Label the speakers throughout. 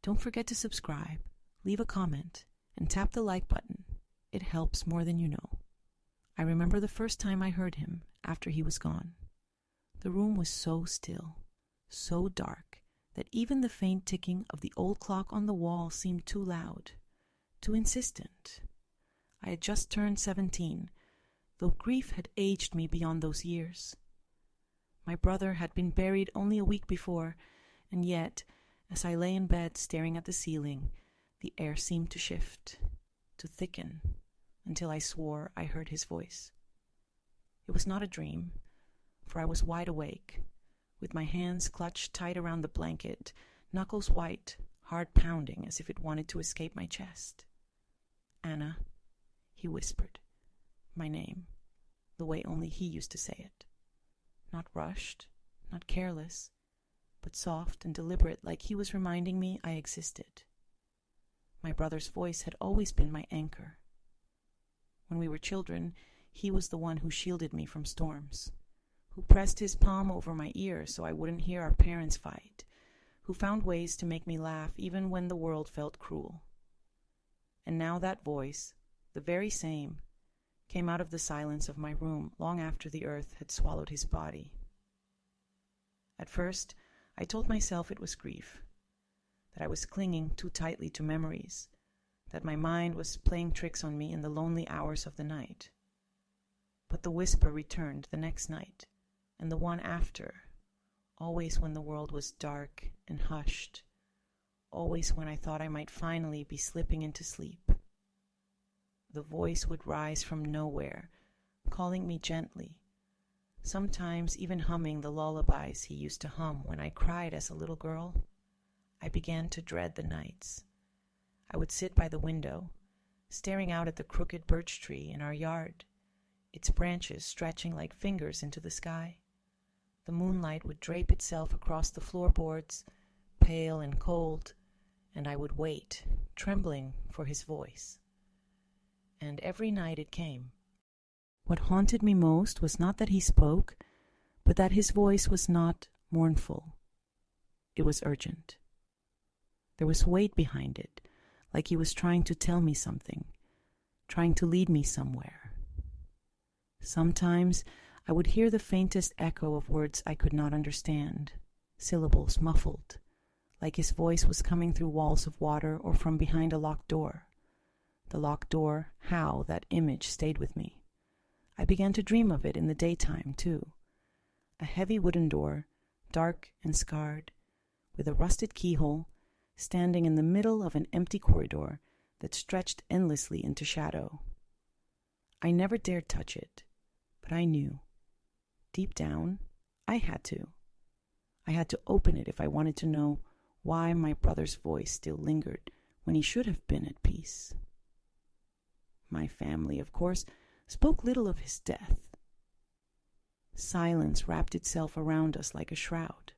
Speaker 1: Don't forget to subscribe, leave a comment, and tap the like button. It helps more than you know. I remember the first time I heard him after he was gone. The room was so still, so dark, that even the faint ticking of the old clock on the wall seemed too loud, too insistent. I had just turned 17, though grief had aged me beyond those years. My brother had been buried only a week before, and yet, as I lay in bed staring at the ceiling, the air seemed to shift, to thicken, until I swore I heard his voice. It was not a dream, for I was wide awake, with my hands clutched tight around the blanket, knuckles white, heart pounding as if it wanted to escape my chest. "Anna," he whispered, my name, the way only he used to say it. Not rushed, not careless, but soft and deliberate, like he was reminding me I existed. My brother's voice had always been my anchor. When we were children, he was the one who shielded me from storms, who pressed his palm over my ear so I wouldn't hear our parents fight, who found ways to make me laugh even when the world felt cruel. And now that voice, the very same, came out of the silence of my room long after the earth had swallowed his body. At first, I told myself it was grief, that I was clinging too tightly to memories, that my mind was playing tricks on me in the lonely hours of the night. But the whisper returned the next night, and the one after, always when the world was dark and hushed, always when I thought I might finally be slipping into sleep. The voice would rise from nowhere, calling me gently, sometimes even humming the lullabies he used to hum when I cried as a little girl. I began to dread the nights. I would sit by the window, staring out at the crooked birch tree in our yard, its branches stretching like fingers into the sky. The moonlight would drape itself across the floorboards, pale and cold, and I would wait, trembling for his voice. And every night it came. What haunted me most was not that he spoke, but that his voice was not mournful. It was urgent. There was weight behind it, like he was trying to tell me something, trying to lead me somewhere. Sometimes I would hear the faintest echo of words I could not understand, syllables muffled, like his voice was coming through walls of water or from behind a locked door. The locked door, how that image stayed with me. I began to dream of it in the daytime, too. A heavy wooden door, dark and scarred, with a rusted keyhole, standing in the middle of an empty corridor that stretched endlessly into shadow. I never dared touch it, but I knew. Deep down, I had to. I had to open it if I wanted to know why my brother's voice still lingered when he should have been at peace. My family, of course, spoke little of his death. Silence wrapped itself around us like a shroud.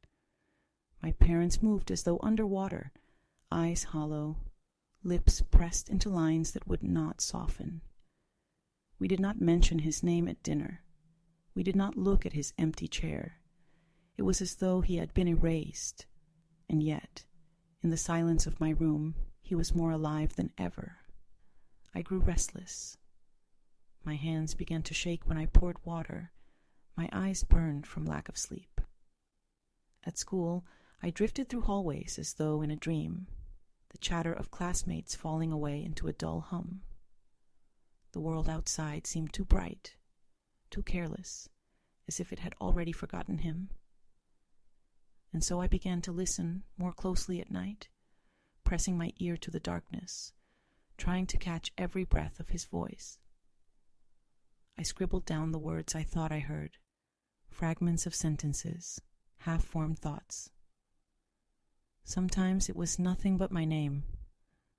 Speaker 1: My parents moved as though underwater, eyes hollow, lips pressed into lines that would not soften. We did not mention his name at dinner. We did not look at his empty chair. It was as though he had been erased, and yet, in the silence of my room, he was more alive than ever. I grew restless. My hands began to shake when I poured water. My eyes burned from lack of sleep. At school, I drifted through hallways as though in a dream, the chatter of classmates falling away into a dull hum. The world outside seemed too bright, too careless, as if it had already forgotten him. And so I began to listen more closely at night, pressing my ear to the darkness, trying to catch every breath of his voice. I scribbled down the words I thought I heard, fragments of sentences, half-formed thoughts. Sometimes it was nothing but my name,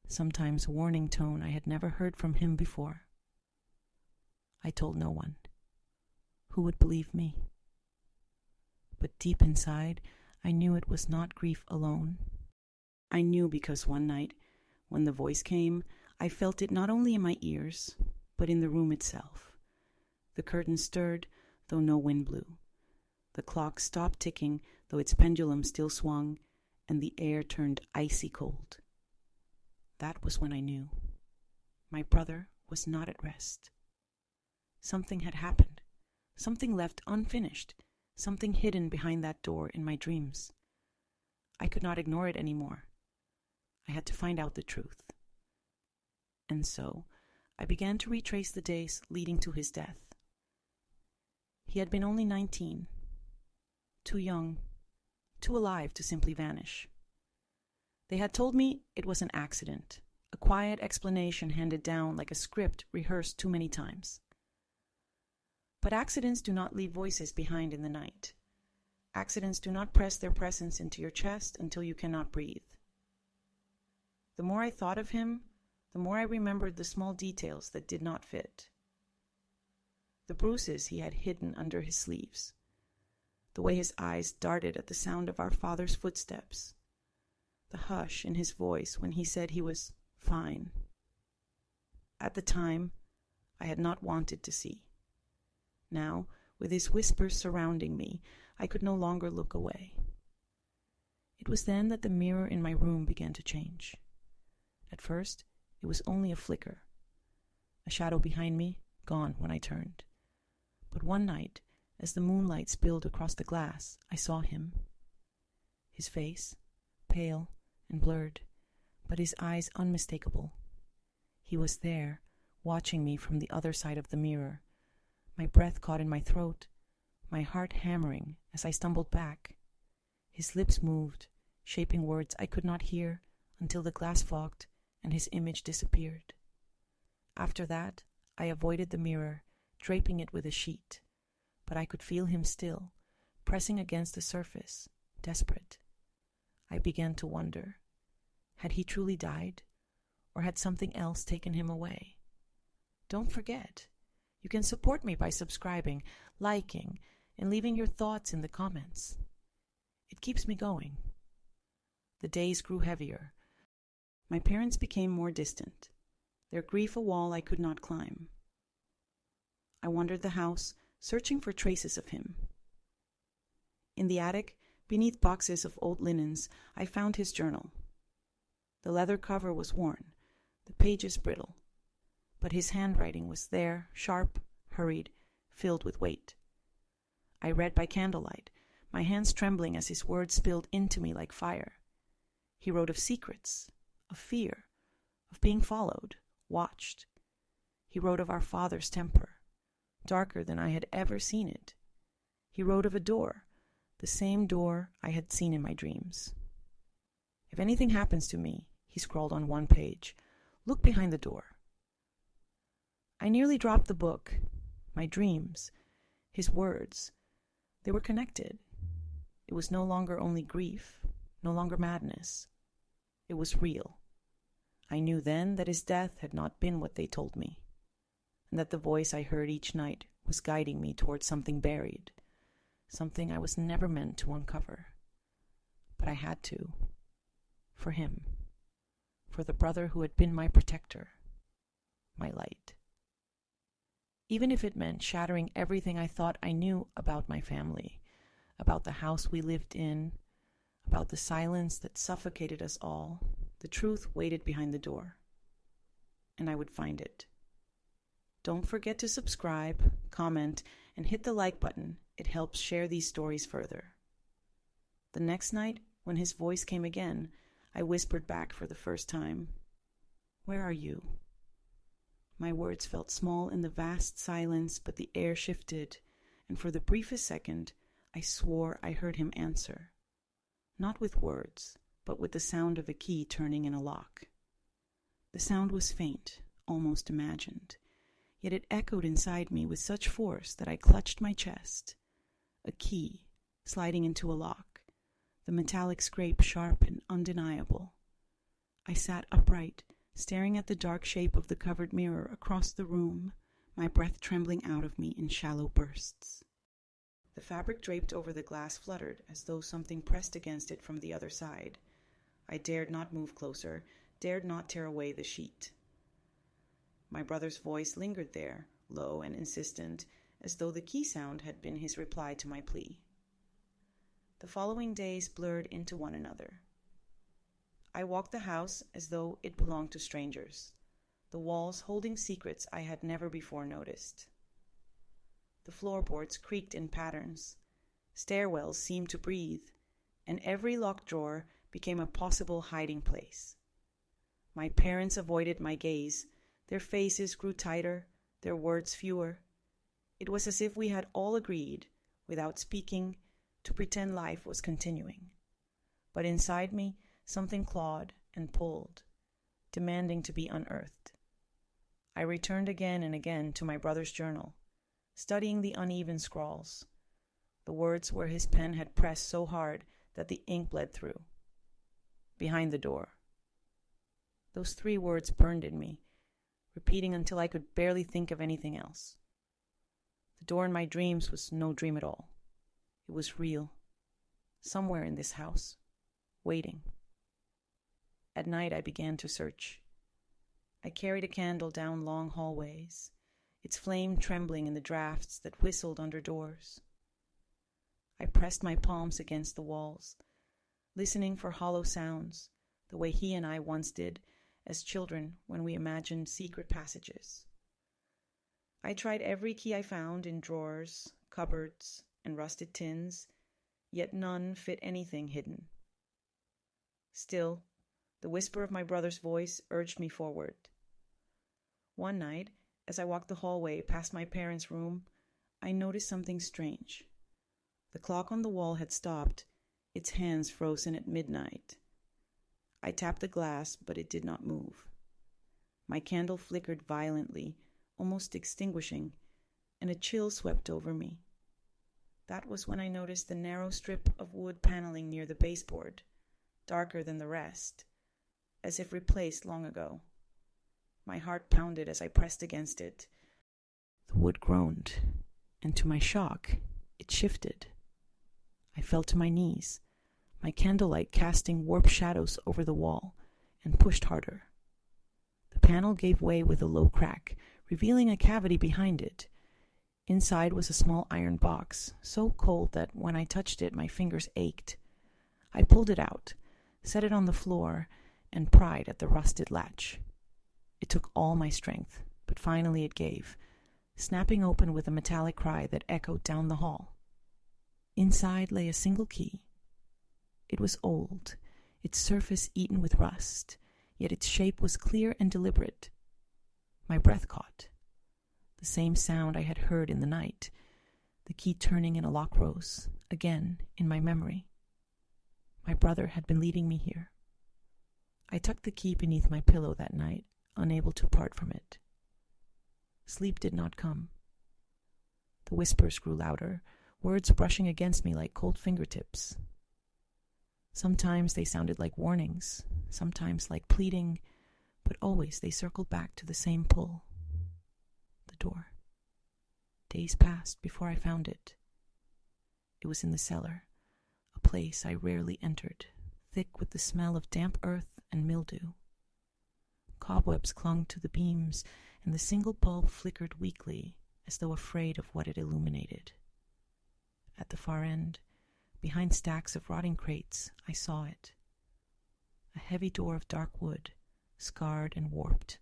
Speaker 1: sometimes a warning tone I had never heard from him before. I told no one. Who would believe me? But deep inside, I knew it was not grief alone. I knew because one night, when the voice came, I felt it not only in my ears, but in the room itself. The curtain stirred, though no wind blew. The clock stopped ticking, though its pendulum still swung, and the air turned icy cold. That was when I knew. My brother was not at rest. Something had happened, something left unfinished, something hidden behind that door in my dreams. I could not ignore it anymore. I had to find out the truth. And so, I began to retrace the days leading to his death. He had been only 19, too young, too alive to simply vanish. They had told me it was an accident, a quiet explanation handed down like a script rehearsed too many times. But accidents do not leave voices behind in the night. Accidents do not press their presence into your chest until you cannot breathe. The more I thought of him, the more I remembered the small details that did not fit. The bruises he had hidden under his sleeves, the way his eyes darted at the sound of our father's footsteps, the hush in his voice when he said he was fine. At the time, I had not wanted to see. Now, with his whispers surrounding me, I could no longer look away. It was then that the mirror in my room began to change. At first, it was only a flicker, a shadow behind me, gone when I turned. But one night, as the moonlight spilled across the glass, I saw him. His face, pale and blurred, but his eyes unmistakable. He was there, watching me from the other side of the mirror, my breath caught in my throat, my heart hammering as I stumbled back. His lips moved, shaping words I could not hear until the glass fogged and his image disappeared. After that, I avoided the mirror, draping it with a sheet, but I could feel him still, pressing against the surface, desperate. I began to wonder, had he truly died, or had something else taken him away? Don't forget, you can support me by subscribing, liking, and leaving your thoughts in the comments. It keeps me going. The days grew heavier. My parents became more distant, their grief a wall I could not climb. I wandered the house, searching for traces of him. In the attic, beneath boxes of old linens, I found his journal. The leather cover was worn, the pages brittle, but his handwriting was there, sharp, hurried, filled with weight. I read by candlelight, my hands trembling as his words spilled into me like fire. He wrote of secrets, of fear, of being followed, watched. He wrote of our father's temper, darker than I had ever seen it. He wrote of a door, the same door I had seen in my dreams. If anything happens to me, he scrawled on one page, look behind the door. I nearly dropped the book. My dreams, his words, they were connected. It was no longer only grief, no longer madness. It was real. I knew then that his death had not been what they told me, and that the voice I heard each night was guiding me towards something buried, something I was never meant to uncover. But I had to. For him. For the brother who had been my protector. My light. Even if it meant shattering everything I thought I knew about my family, about the house we lived in, about the silence that suffocated us all, the truth waited behind the door. And I would find it. Don't forget to subscribe, comment, and hit the like button. It helps share these stories further. The next night, when his voice came again, I whispered back for the first time, "Where are you?" My words felt small in the vast silence, but the air shifted, and for the briefest second, I swore I heard him answer. Not with words, but with the sound of a key turning in a lock. The sound was faint, almost imagined, yet it echoed inside me with such force that I clutched my chest. A key, sliding into a lock, the metallic scrape sharp and undeniable. I sat upright, staring at the dark shape of the covered mirror across the room, my breath trembling out of me in shallow bursts. The fabric draped over the glass fluttered as though something pressed against it from the other side. I dared not move closer, dared not tear away the sheet. My brother's voice lingered there, low and insistent, as though the key sound had been his reply to my plea. The following days blurred into one another. I walked the house as though it belonged to strangers, the walls holding secrets I had never before noticed. The floorboards creaked in patterns, stairwells seemed to breathe, and every locked drawer became a possible hiding place. My parents avoided my gaze. Their faces grew tighter, their words fewer. It was as if we had all agreed, without speaking, to pretend life was continuing. But inside me, something clawed and pulled, demanding to be unearthed. I returned again and again to my brother's journal, studying the uneven scrawls, the words where his pen had pressed so hard that the ink bled through. Behind the door. Those 3 words burned in me, repeating until I could barely think of anything else. The door in my dreams was no dream at all. It was real, somewhere in this house, waiting. At night I began to search. I carried a candle down long hallways, its flame trembling in the drafts that whistled under doors. I pressed my palms against the walls, listening for hollow sounds, the way he and I once did as children when we imagined secret passages. I tried every key I found in drawers, cupboards, and rusted tins, yet none fit anything hidden. Still, the whisper of my brother's voice urged me forward. One night, as I walked the hallway past my parents' room, I noticed something strange. The clock on the wall had stopped, its hands frozen at midnight. I tapped the glass, but it did not move. My candle flickered violently, almost extinguishing, and a chill swept over me. That was when I noticed the narrow strip of wood paneling near the baseboard, darker than the rest, as if replaced long ago. My heart pounded as I pressed against it. The wood groaned, and to my shock, it shifted. I fell to my knees, my candlelight casting warped shadows over the wall, and pushed harder. The panel gave way with a low crack, revealing a cavity behind it. Inside was a small iron box, so cold that when I touched it my fingers ached. I pulled it out, set it on the floor, and pried at the rusted latch. It took all my strength, but finally it gave, snapping open with a metallic cry that echoed down the hall. Inside lay a single key. It was old, its surface eaten with rust, yet its shape was clear and deliberate. My breath caught. The same sound I had heard in the night, the key turning in a lock rose, again in my memory. My brother had been leading me here. I tucked the key beneath my pillow that night, unable to part from it. Sleep did not come. The whispers grew louder, words brushing against me like cold fingertips. Sometimes they sounded like warnings, sometimes like pleading, but always they circled back to the same pull. The door. Days passed before I found it. It was in the cellar, a place I rarely entered, thick with the smell of damp earth and mildew. Cobwebs clung to the beams, and the single bulb flickered weakly, as though afraid of what it illuminated. At the far end, behind stacks of rotting crates, I saw it. A heavy door of dark wood, scarred and warped,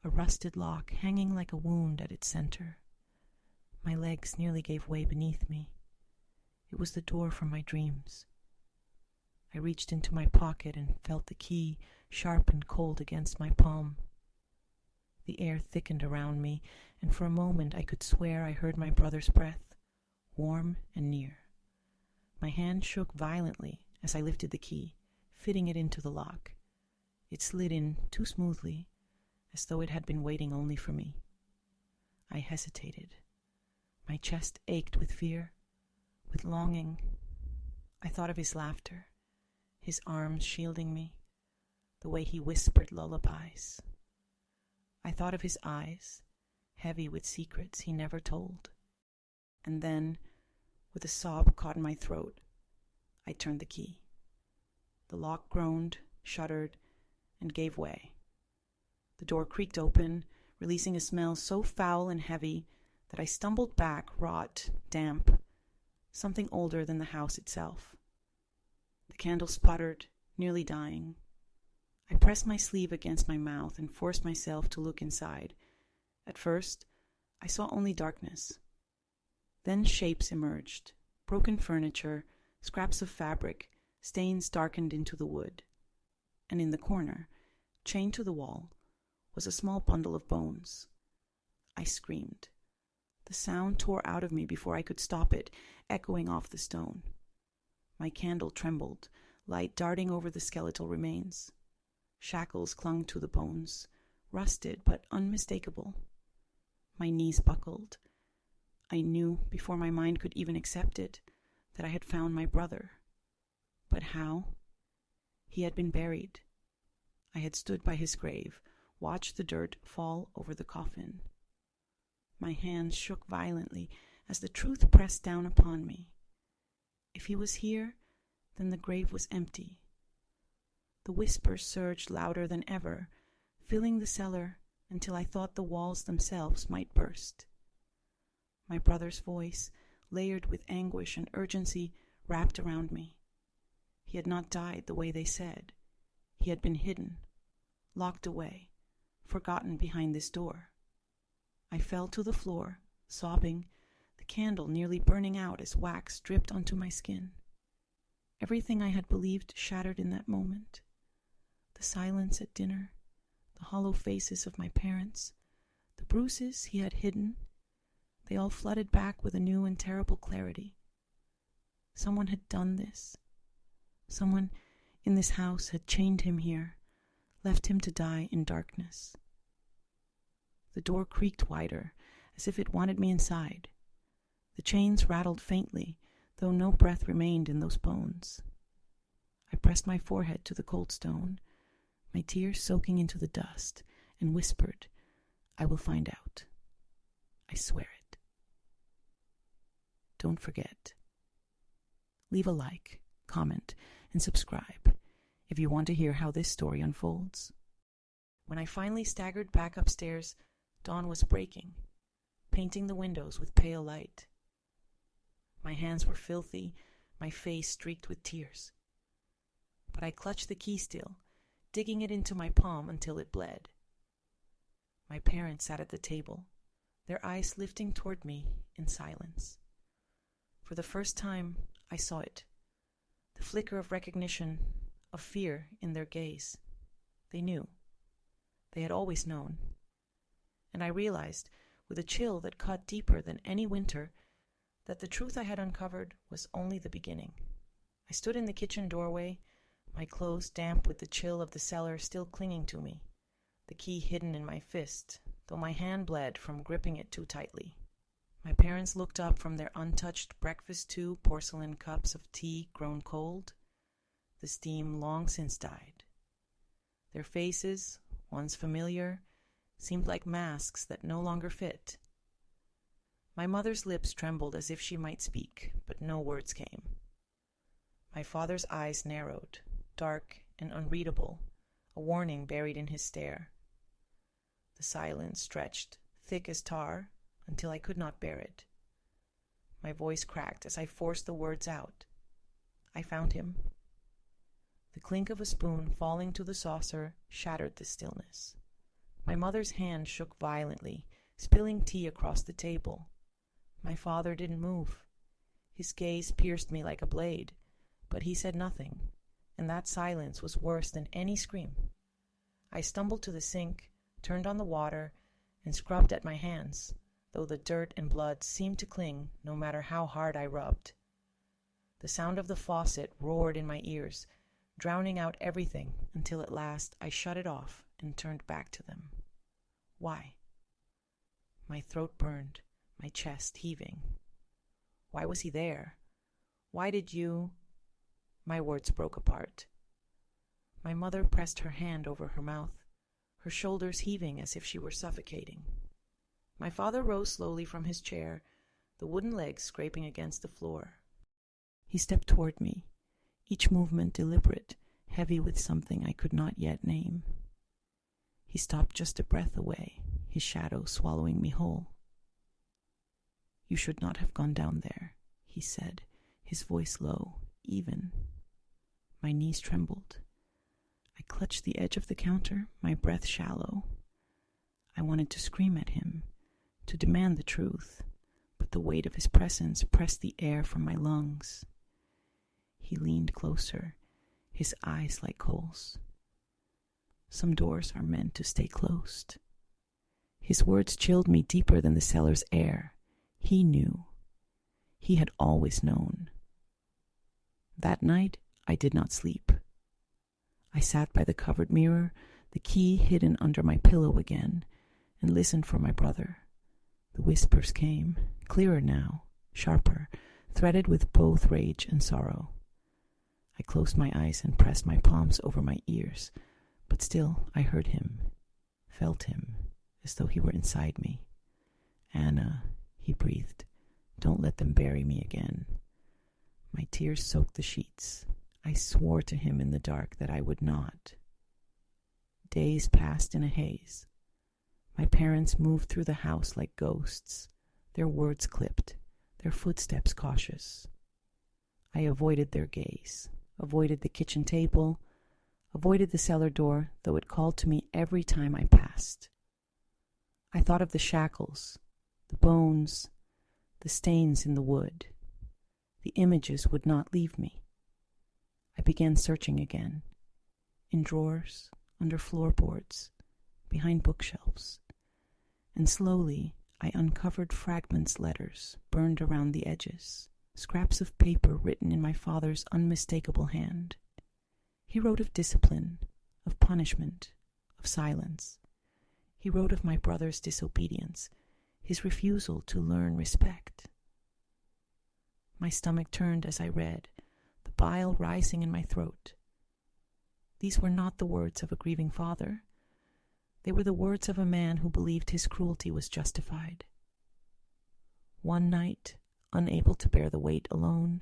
Speaker 1: a rusted lock hanging like a wound at its center. My legs nearly gave way beneath me. It was the door from my dreams. I reached into my pocket and felt the key sharp and cold against my palm. The air thickened around me, and for a moment I could swear I heard my brother's breath, warm and near. My hand shook violently as I lifted the key, fitting it into the lock. It slid in too smoothly, as though it had been waiting only for me. I hesitated. My chest ached with fear, with longing. I thought of his laughter, his arms shielding me, the way he whispered lullabies. I thought of his eyes, heavy with secrets he never told. And then, with a sob caught in my throat, I turned the key. The lock groaned, shuddered, and gave way. The door creaked open, releasing a smell so foul and heavy that I stumbled back, rot, damp, something older than the house itself. The candle sputtered, nearly dying. I pressed my sleeve against my mouth and forced myself to look inside. At first, I saw only darkness. Then shapes emerged, broken furniture, scraps of fabric, stains darkened into the wood. And in the corner, chained to the wall, was a small bundle of bones. I screamed. The sound tore out of me before I could stop it, echoing off the stone. My candle trembled, light darting over the skeletal remains. Shackles clung to the bones, rusted but unmistakable. My knees buckled. I knew, before my mind could even accept it, that I had found my brother. But how? He had been buried. I had stood by his grave, watched the dirt fall over the coffin. My hands shook violently as the truth pressed down upon me. If he was here, then the grave was empty. The whispers surged louder than ever, filling the cellar until I thought the walls themselves might burst. My brother's voice, layered with anguish and urgency, wrapped around me. He had not died the way they said. He had been hidden, locked away, forgotten behind this door. I fell to the floor, sobbing, the candle nearly burning out as wax dripped onto my skin. Everything I had believed shattered in that moment. The silence at dinner, the hollow faces of my parents, the bruises he had hidden, they all flooded back with a new and terrible clarity. Someone had done this. Someone in this house had chained him here, left him to die in darkness. The door creaked wider, as if it wanted me inside. The chains rattled faintly, though no breath remained in those bones. I pressed my forehead to the cold stone, my tears soaking into the dust, and whispered, "I will find out. I swear it." Don't forget. Leave a like, comment, and subscribe if you want to hear how this story unfolds. When I finally staggered back upstairs, dawn was breaking, painting the windows with pale light. My hands were filthy, my face streaked with tears. But I clutched the key still, digging it into my palm until it bled. My parents sat at the table, their eyes lifting toward me in silence. For the first time, I saw it, the flicker of recognition, of fear in their gaze. They knew. They had always known. And I realized, with a chill that cut deeper than any winter, that the truth I had uncovered was only the beginning. I stood in the kitchen doorway, my clothes damp with the chill of the cellar still clinging to me, the key hidden in my fist, though my hand bled from gripping it too tightly. My parents looked up from their untouched breakfast-tube porcelain cups of tea grown cold, the steam long since died. Their faces, once familiar, seemed like masks that no longer fit. My mother's lips trembled as if she might speak, but no words came. My father's eyes narrowed, dark and unreadable, a warning buried in his stare. The silence stretched, thick as tar, until I could not bear it. My voice cracked as I forced the words out. I found him. The clink of a spoon falling to the saucer shattered the stillness. My mother's hand shook violently, spilling tea across the table. My father didn't move. His gaze pierced me like a blade, but he said nothing, and that silence was worse than any scream. I stumbled to the sink, turned on the water, and scrubbed at my hands, though the dirt and blood seemed to cling no matter how hard I rubbed. The sound of the faucet roared in my ears, drowning out everything until at last I shut it off and turned back to them. Why? My throat burned, my chest heaving. Why was he there? Why did you... My words broke apart. My mother pressed her hand over her mouth, her shoulders heaving as if she were suffocating. My father rose slowly from his chair, the wooden legs scraping against the floor. He stepped toward me, each movement deliberate, heavy with something I could not yet name. He stopped just a breath away, his shadow swallowing me whole. "You should not have gone down there," he said, his voice low, even. My knees trembled. I clutched the edge of the counter, my breath shallow. I wanted to scream at him, to demand the truth, but the weight of his presence pressed the air from my lungs. He leaned closer, his eyes like coals. Some doors are meant to stay closed. His words chilled me deeper than the cellar's air. He knew. He had always known. That night, I did not sleep. I sat by the covered mirror, the key hidden under my pillow again, and listened for my brother. The whispers came, clearer now, sharper, threaded with both rage and sorrow. I closed my eyes and pressed my palms over my ears, but still I heard him, felt him, as though he were inside me. "Anna," he breathed, "don't let them bury me again." My tears soaked the sheets. I swore to him in the dark that I would not. Days passed in a haze. My parents moved through the house like ghosts, their words clipped, their footsteps cautious. I avoided their gaze, avoided the kitchen table, avoided the cellar door, though it called to me every time I passed. I thought of the shackles, the bones, the stains in the wood. The images would not leave me. I began searching again, in drawers, under floorboards, behind bookshelves, and slowly I uncovered fragments, letters burned around the edges, scraps of paper written in my father's unmistakable hand. He wrote of discipline, of punishment, of silence. He wrote of my brother's disobedience, his refusal to learn respect. My stomach turned as I read, the bile rising in my throat. These were not the words of a grieving father. They were the words of a man who believed his cruelty was justified. One night, unable to bear the weight alone,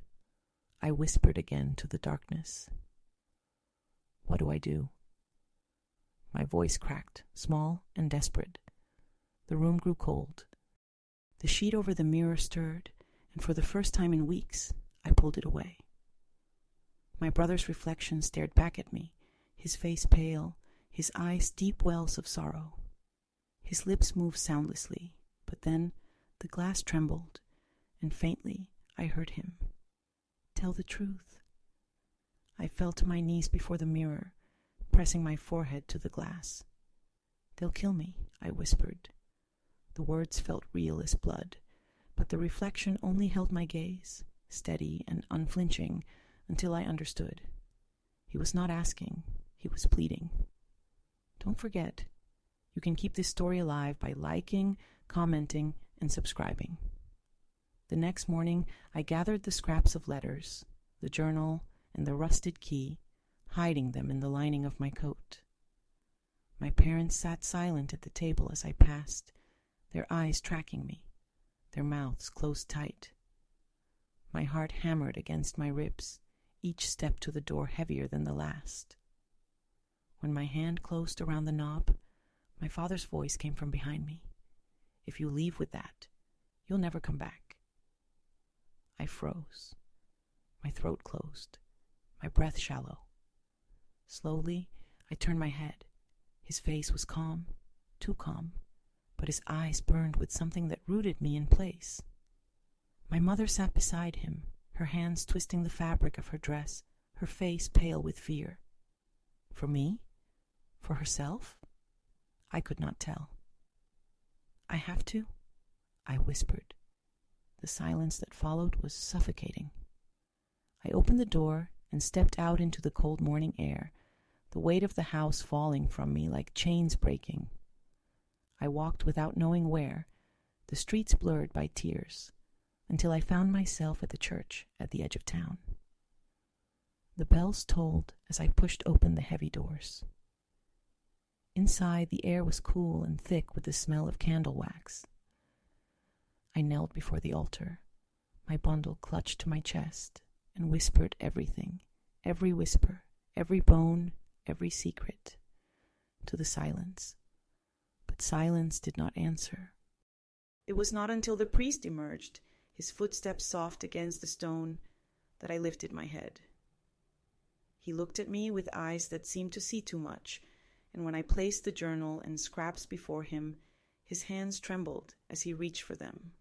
Speaker 1: I whispered again to the darkness. "What do I do?" My voice cracked, small and desperate. The room grew cold. The sheet over the mirror stirred, and for the first time in weeks, I pulled it away. My brother's reflection stared back at me, his face pale, his eyes deep wells of sorrow. His lips moved soundlessly, but then the glass trembled, and faintly I heard him. "Tell the truth." I fell to my knees before the mirror, pressing my forehead to the glass. "They'll kill me," I whispered. The words felt real as blood, but the reflection only held my gaze, steady and unflinching, until I understood. He was not asking, he was pleading. "Don't forget, you can keep this story alive by liking, commenting, and subscribing." The next morning, I gathered the scraps of letters, the journal, and the rusted key, hiding them in the lining of my coat. My parents sat silent at the table as I passed, their eyes tracking me, their mouths closed tight. My heart hammered against my ribs, each step to the door heavier than the last. When my hand closed around the knob, my father's voice came from behind me. "If you leave with that, you'll never come back." I froze. My throat closed, my breath shallow. Slowly, I turned my head. His face was calm, too calm, but his eyes burned with something that rooted me in place. My mother sat beside him, her hands twisting the fabric of her dress, her face pale with fear. For me? For herself? I could not tell. "I have to?" I whispered. The silence that followed was suffocating. I opened the door and stepped out into the cold morning air, the weight of the house falling from me like chains breaking. I walked without knowing where, the streets blurred by tears, until I found myself at the church at the edge of town. The bells tolled as I pushed open the heavy doors. Inside, the air was cool and thick with the smell of candle wax. I knelt before the altar, my bundle clutched to my chest, and whispered everything, every whisper, every bone, every secret, to the silence. But silence did not answer. It was not until the priest emerged, his footsteps soft against the stone, that I lifted my head. He looked at me with eyes that seemed to see too much, and when I placed the journal and scraps before him, his hands trembled as he reached for them.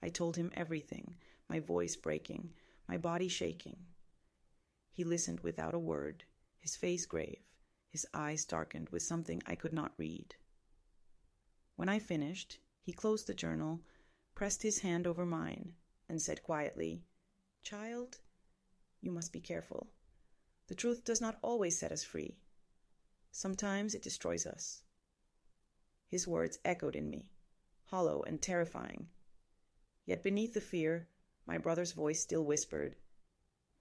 Speaker 1: I told him everything, my voice breaking, my body shaking. He listened without a word, his face grave, his eyes darkened with something I could not read. When I finished, he closed the journal, pressed his hand over mine, and said quietly, "Child, you must be careful. The truth does not always set us free. Sometimes it destroys us." His words echoed in me, hollow and terrifying. Yet beneath the fear, my brother's voice still whispered,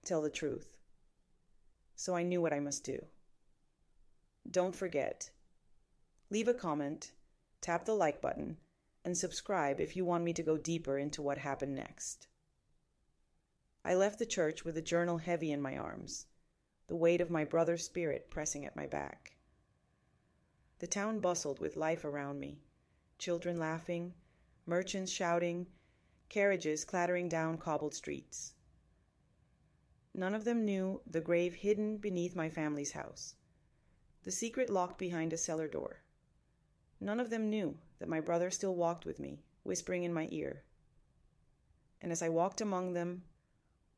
Speaker 1: "Tell the truth." So I knew what I must do. Don't forget. Leave a comment, tap the like button, and subscribe if you want me to go deeper into what happened next. I left the church with the journal heavy in my arms, the weight of my brother's spirit pressing at my back. The town bustled with life around me, children laughing, merchants shouting, carriages clattering down cobbled streets. None of them knew the grave hidden beneath my family's house, the secret locked behind a cellar door. None of them knew that my brother still walked with me, whispering in my ear. And as I walked among them,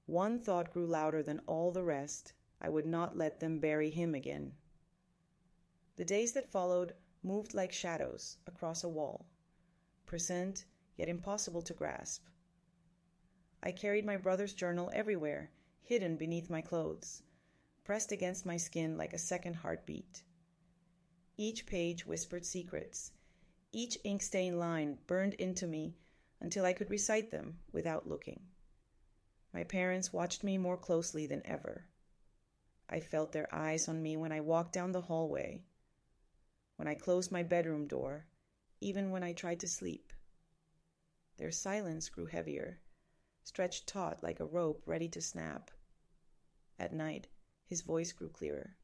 Speaker 1: one thought grew louder than all the rest: I would not let them bury him again. The days that followed moved like shadows across a wall, present yet impossible to grasp. I carried my brother's journal everywhere, hidden beneath my clothes, pressed against my skin like a second heartbeat. Each page whispered secrets. Each ink-stained line burned into me until I could recite them without looking. My parents watched me more closely than ever. I felt their eyes on me when I walked down the hallway, when I closed my bedroom door, even when I tried to sleep. Their silence grew heavier, stretched taut like a rope ready to snap. At night, his voice grew clearer.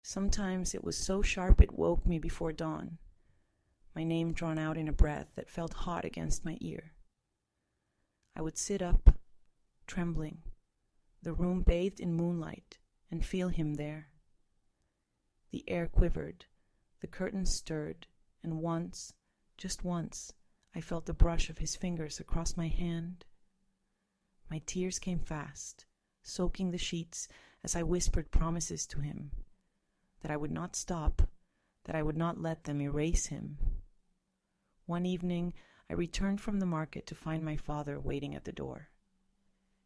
Speaker 1: Sometimes it was so sharp it woke me before dawn, my name drawn out in a breath that felt hot against my ear. I would sit up, trembling, the room bathed in moonlight, and feel him there. The air quivered, the curtains stirred, and once, just once, I felt the brush of his fingers across my hand. My tears came fast, soaking the sheets as I whispered promises to him, that I would not stop, that I would not let them erase him. One evening, I returned from the market to find my father waiting at the door.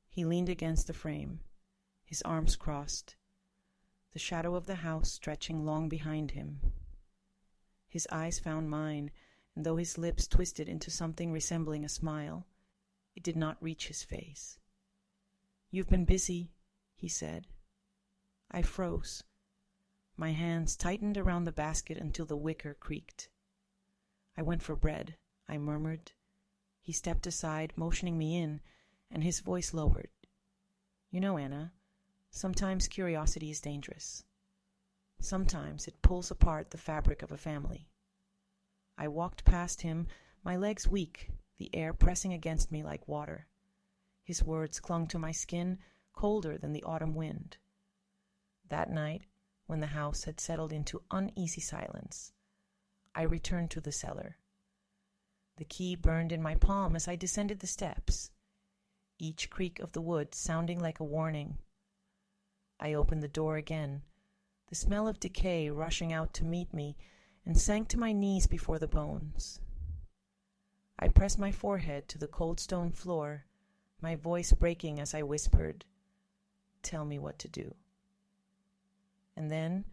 Speaker 1: He leaned against the frame, his arms crossed, the shadow of the house stretching long behind him. His eyes found mine, and though his lips twisted into something resembling a smile, it did not reach his face. "You've been busy," he said. I froze. My hands tightened around the basket until the wicker creaked. "I went for bread," I murmured. He stepped aside, motioning me in, and his voice lowered. "You know, Anna, sometimes curiosity is dangerous. Sometimes it pulls apart the fabric of a family." I walked past him, my legs weak, the air pressing against me like water. His words clung to my skin, colder than the autumn wind. That night, when the house had settled into uneasy silence, I returned to the cellar. The key burned in my palm as I descended the steps, each creak of the wood sounding like a warning. I opened the door again, the smell of decay rushing out to meet me, and sank to my knees before the bones. I pressed my forehead to the cold stone floor, my voice breaking as I whispered, "Tell me what to do." And then,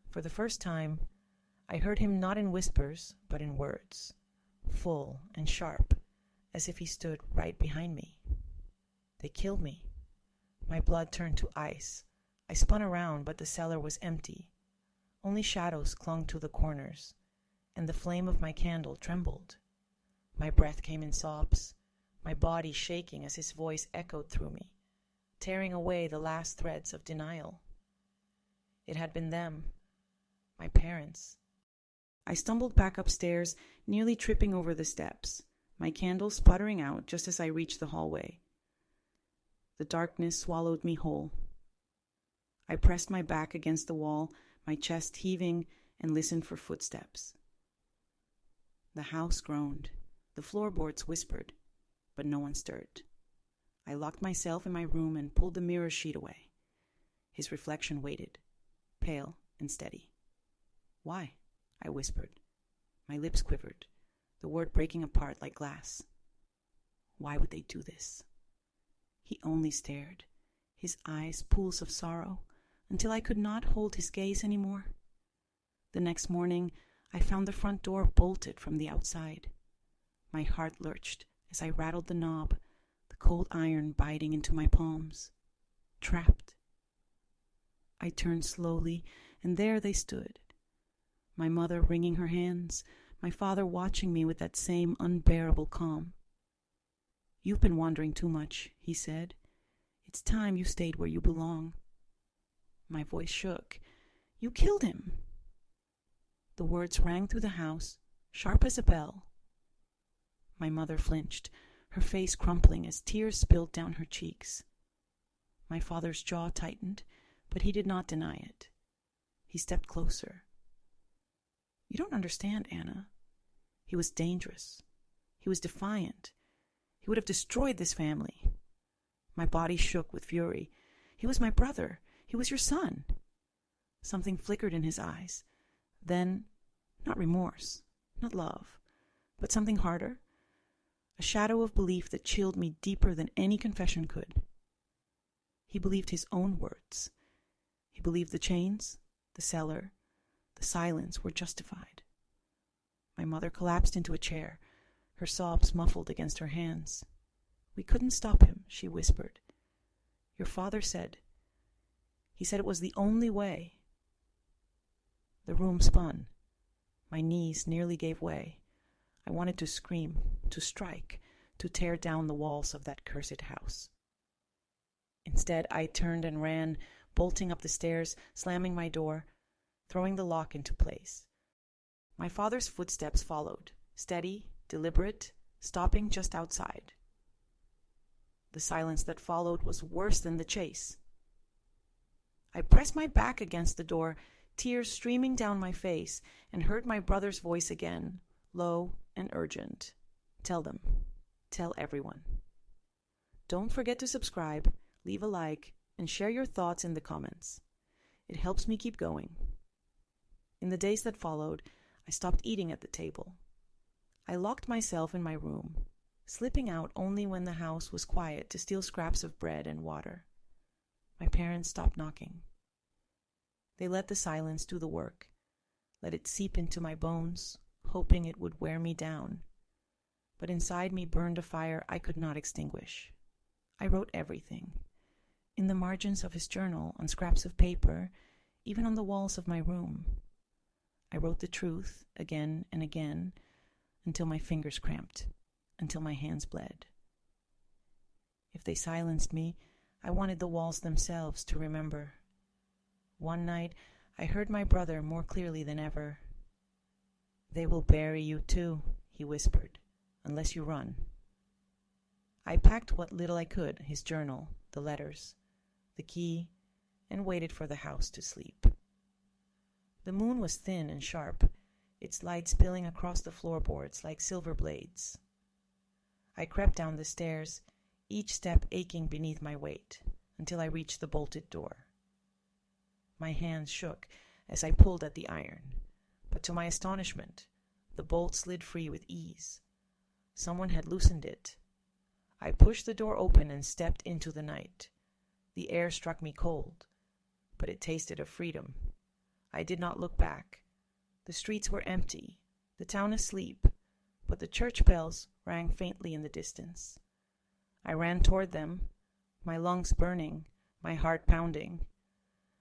Speaker 1: for the first time, I heard him not in whispers, but in words, full and sharp, as if he stood right behind me. They killed me. My blood turned to ice. I spun around, but the cellar was empty. Only shadows clung to the corners, and the flame of my candle trembled. My breath came in sobs, my body shaking as his voice echoed through me, tearing away the last threads of denial. It had been them, my parents. I stumbled back upstairs, nearly tripping over the steps, my candle sputtering out just as I reached the hallway. The darkness swallowed me whole. I pressed my back against the wall, my chest heaving, and listened for footsteps. The house groaned. The floorboards whispered, but no one stirred. I locked myself in my room and pulled the mirror sheet away. His reflection waited, pale and steady. "Why?" I whispered. My lips quivered, the word breaking apart like glass. Why would they do this? He only stared, his eyes pools of sorrow, until I could not hold his gaze anymore. The next morning, I found the front door bolted from the outside. My heart lurched as I rattled the knob, the cold iron biting into my palms. Trapped. I turned slowly, and there they stood. My mother wringing her hands, my father watching me with that same unbearable calm. "You've been wandering too much," he said. "It's time you stayed where you belong." My voice shook. "You killed him." The words rang through the house, sharp as a bell. My mother flinched, her face crumpling as tears spilled down her cheeks. My father's jaw tightened, but he did not deny it. He stepped closer. "You don't understand, Anna. He was dangerous. He was defiant. He would have destroyed this family." My body shook with fury. "He was my brother. He was your son." Something flickered in his eyes. Then, not remorse, not love, but something harder. A shadow of belief that chilled me deeper than any confession could. He believed his own words. He believed the chains, the cellar, the silence were justified. My mother collapsed into a chair, her sobs muffled against her hands. "We couldn't stop him," she whispered. "Your father said. He said it was the only way." The room spun. My knees nearly gave way. I wanted to scream, to strike, to tear down the walls of that cursed house. Instead, I turned and ran, bolting up the stairs, slamming my door, throwing the lock into place. My father's footsteps followed, steady, deliberate, stopping just outside. The silence that followed was worse than the chase. I pressed my back against the door, tears streaming down my face, and heard my brother's voice again, low and urgent. "Tell them. Tell everyone. Don't forget to subscribe, leave a like, and share your thoughts in the comments. It helps me keep going." In the days that followed, I stopped eating at the table. I locked myself in my room, slipping out only when the house was quiet to steal scraps of bread and water. My parents stopped knocking. They let the silence do the work, let it seep into my bones, hoping it would wear me down. But inside me burned a fire I could not extinguish. I wrote everything. In the margins of his journal, on scraps of paper, even on the walls of my room. I wrote the truth again and again, until my fingers cramped, until my hands bled. If they silenced me, I wanted the walls themselves to remember. One night, I heard my brother more clearly than ever. "They will bury you too," he whispered, "unless you run." I packed what little I could, his journal, the letters, the key, and waited for the house to sleep. The moon was thin and sharp, its light spilling across the floorboards like silver blades. I crept down the stairs, each step aching beneath my weight, until I reached the bolted door. My hands shook as I pulled at the iron, but to my astonishment, the bolt slid free with ease. Someone had loosened it. I pushed the door open and stepped into the night. The air struck me cold, but it tasted of freedom. I did not look back. The streets were empty, the town asleep, but the church bells rang faintly in the distance. I ran toward them, my lungs burning, my heart pounding.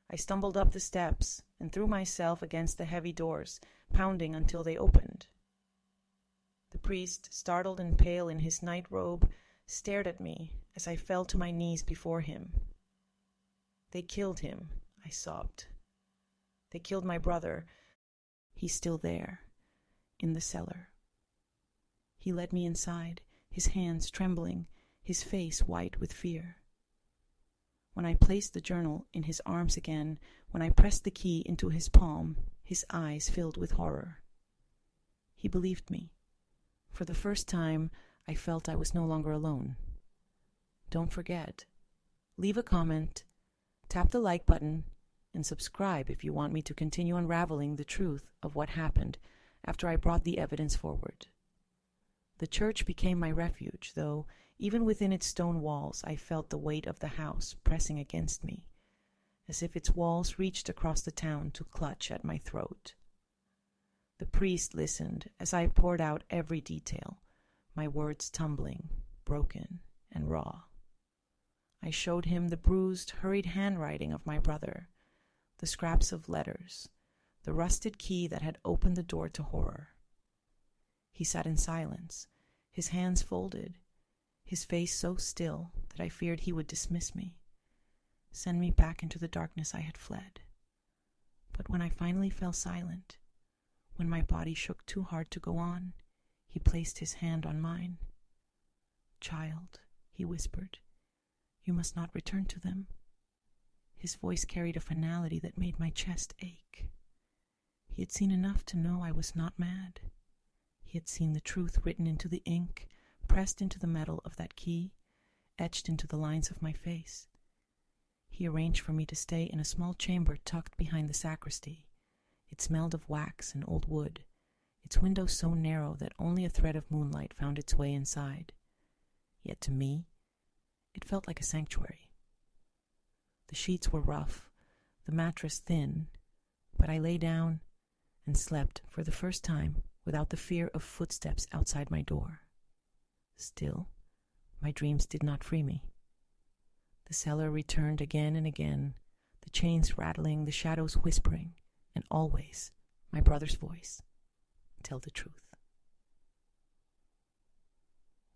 Speaker 1: I stumbled up the steps and threw myself against the heavy doors, pounding until they opened. The priest, startled and pale in his night robe, stared at me as I fell to my knees before him. "They killed him," I sobbed. "They killed my brother. He's still there, in the cellar." He led me inside, his hands trembling, his face white with fear. When I placed the journal in his arms again, when I pressed the key into his palm, his eyes filled with horror. He believed me. For the first time, I felt I was no longer alone. Don't forget, leave a comment, tap the like button, and subscribe if you want me to continue unraveling the truth of what happened after I brought the evidence forward. The church became my refuge, though even within its stone walls I felt the weight of the house pressing against me, as if its walls reached across the town to clutch at my throat. The priest listened as I poured out every detail, my words tumbling, broken, and raw. I showed him the bruised, hurried handwriting of my brother, the scraps of letters, the rusted key that had opened the door to horror. He sat in silence, his hands folded, his face so still that I feared he would dismiss me, send me back into the darkness I had fled. But when I finally fell silent, when my body shook too hard to go on, he placed his hand on mine. "Child," he whispered, "you must not return to them." His voice carried a finality that made my chest ache. He had seen enough to know I was not mad. He had seen the truth written into the ink, pressed into the metal of that key, etched into the lines of my face. He arranged for me to stay in a small chamber tucked behind the sacristy. It smelled of wax and old wood, its windows so narrow that only a thread of moonlight found its way inside. Yet to me, it felt like a sanctuary. The sheets were rough, the mattress thin, but I lay down and slept for the first time without the fear of footsteps outside my door. Still, my dreams did not free me. The cellar returned again and again, the chains rattling, the shadows whispering, and always my brother's voice. Tell the truth.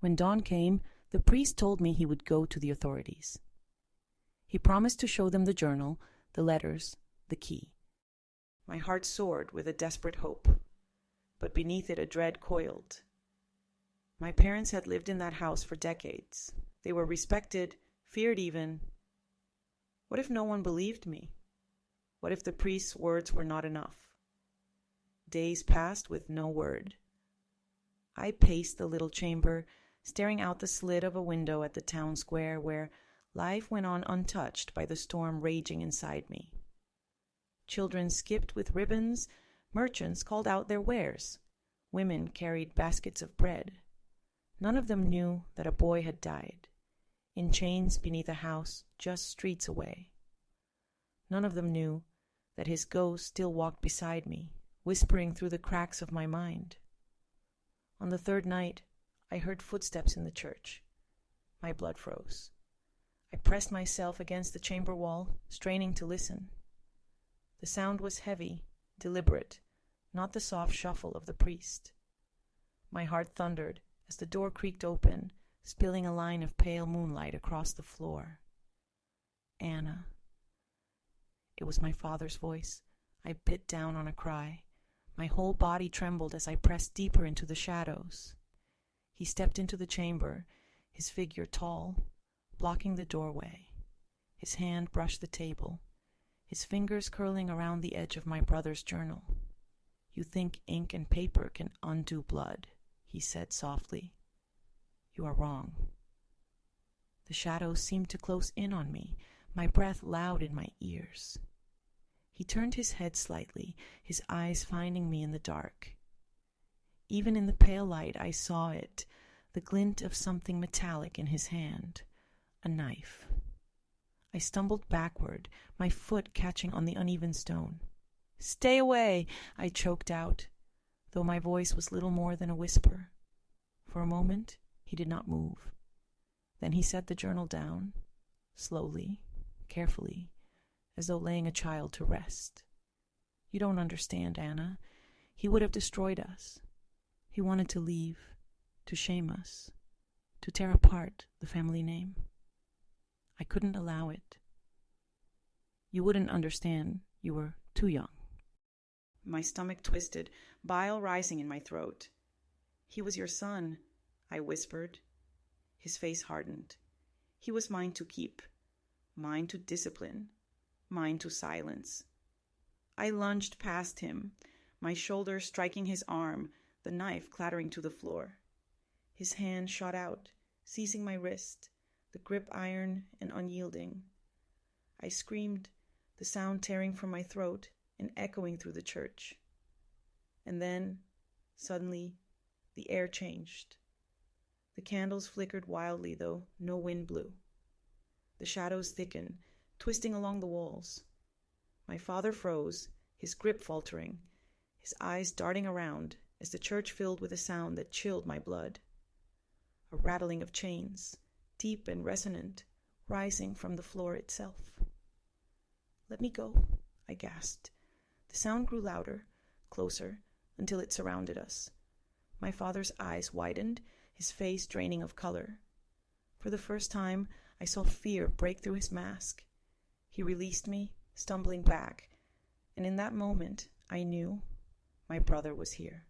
Speaker 1: When dawn came, the priest told me he would go to the authorities. He promised to show them the journal, the letters, the key. My heart soared with a desperate hope, but beneath it a dread coiled. My parents had lived in that house for decades. They were respected, feared even. What if no one believed me? What if the priest's words were not enough? Days passed with no word. I paced the little chamber, staring out the slit of a window at the town square where life went on untouched by the storm raging inside me. Children skipped with ribbons, merchants called out their wares, women carried baskets of bread. None of them knew that a boy had died, in chains beneath a house just streets away. None of them knew that his ghost still walked beside me, whispering through the cracks of my mind. On the third night, I heard footsteps in the church. My blood froze. I pressed myself against the chamber wall, straining to listen. The sound was heavy, deliberate, not the soft shuffle of the priest. My heart thundered as the door creaked open, spilling a line of pale moonlight across the floor. Anna. It was my father's voice. I bit down on a cry. My whole body trembled as I pressed deeper into the shadows. He stepped into the chamber, his figure tall, blocking the doorway. His hand brushed the table, his fingers curling around the edge of my brother's journal. "You think ink and paper can undo blood," he said softly. "You are wrong." The shadows seemed to close in on me, my breath loud in my ears. He turned his head slightly, his eyes finding me in the dark. Even in the pale light I saw it, the glint of something metallic in his hand, a knife. I stumbled backward, my foot catching on the uneven stone. "Stay away!" I choked out, though my voice was little more than a whisper. For a moment, he did not move. Then he set the journal down, slowly, carefully, as though laying a child to rest. "You don't understand, Anna. He would have destroyed us. He wanted to leave, to shame us, to tear apart the family name. I couldn't allow it. You wouldn't understand. You were too young." My stomach twisted, bile rising in my throat. "He was your son," I whispered. His face hardened. "He was mine to keep.
Speaker 2: mine to discipline, mine to silence. I lunged past him, my shoulder striking his arm, the knife clattering to the floor. His hand shot out, seizing my wrist, the grip iron and unyielding. I screamed, the sound tearing from my throat and echoing through the church. And then, suddenly, the air changed. The candles flickered wildly, though no wind blew. The shadows thickened, twisting along the walls. My father froze, his grip faltering, his eyes darting around as the church filled with a sound that chilled my blood. A rattling of chains, deep and resonant, rising from the floor itself. "Let me go," I gasped. The sound grew louder, closer, until it surrounded us. My father's eyes widened, his face draining of color. For the first time, I saw fear break through his mask. He released me, stumbling back, and in that moment, I knew my brother was here.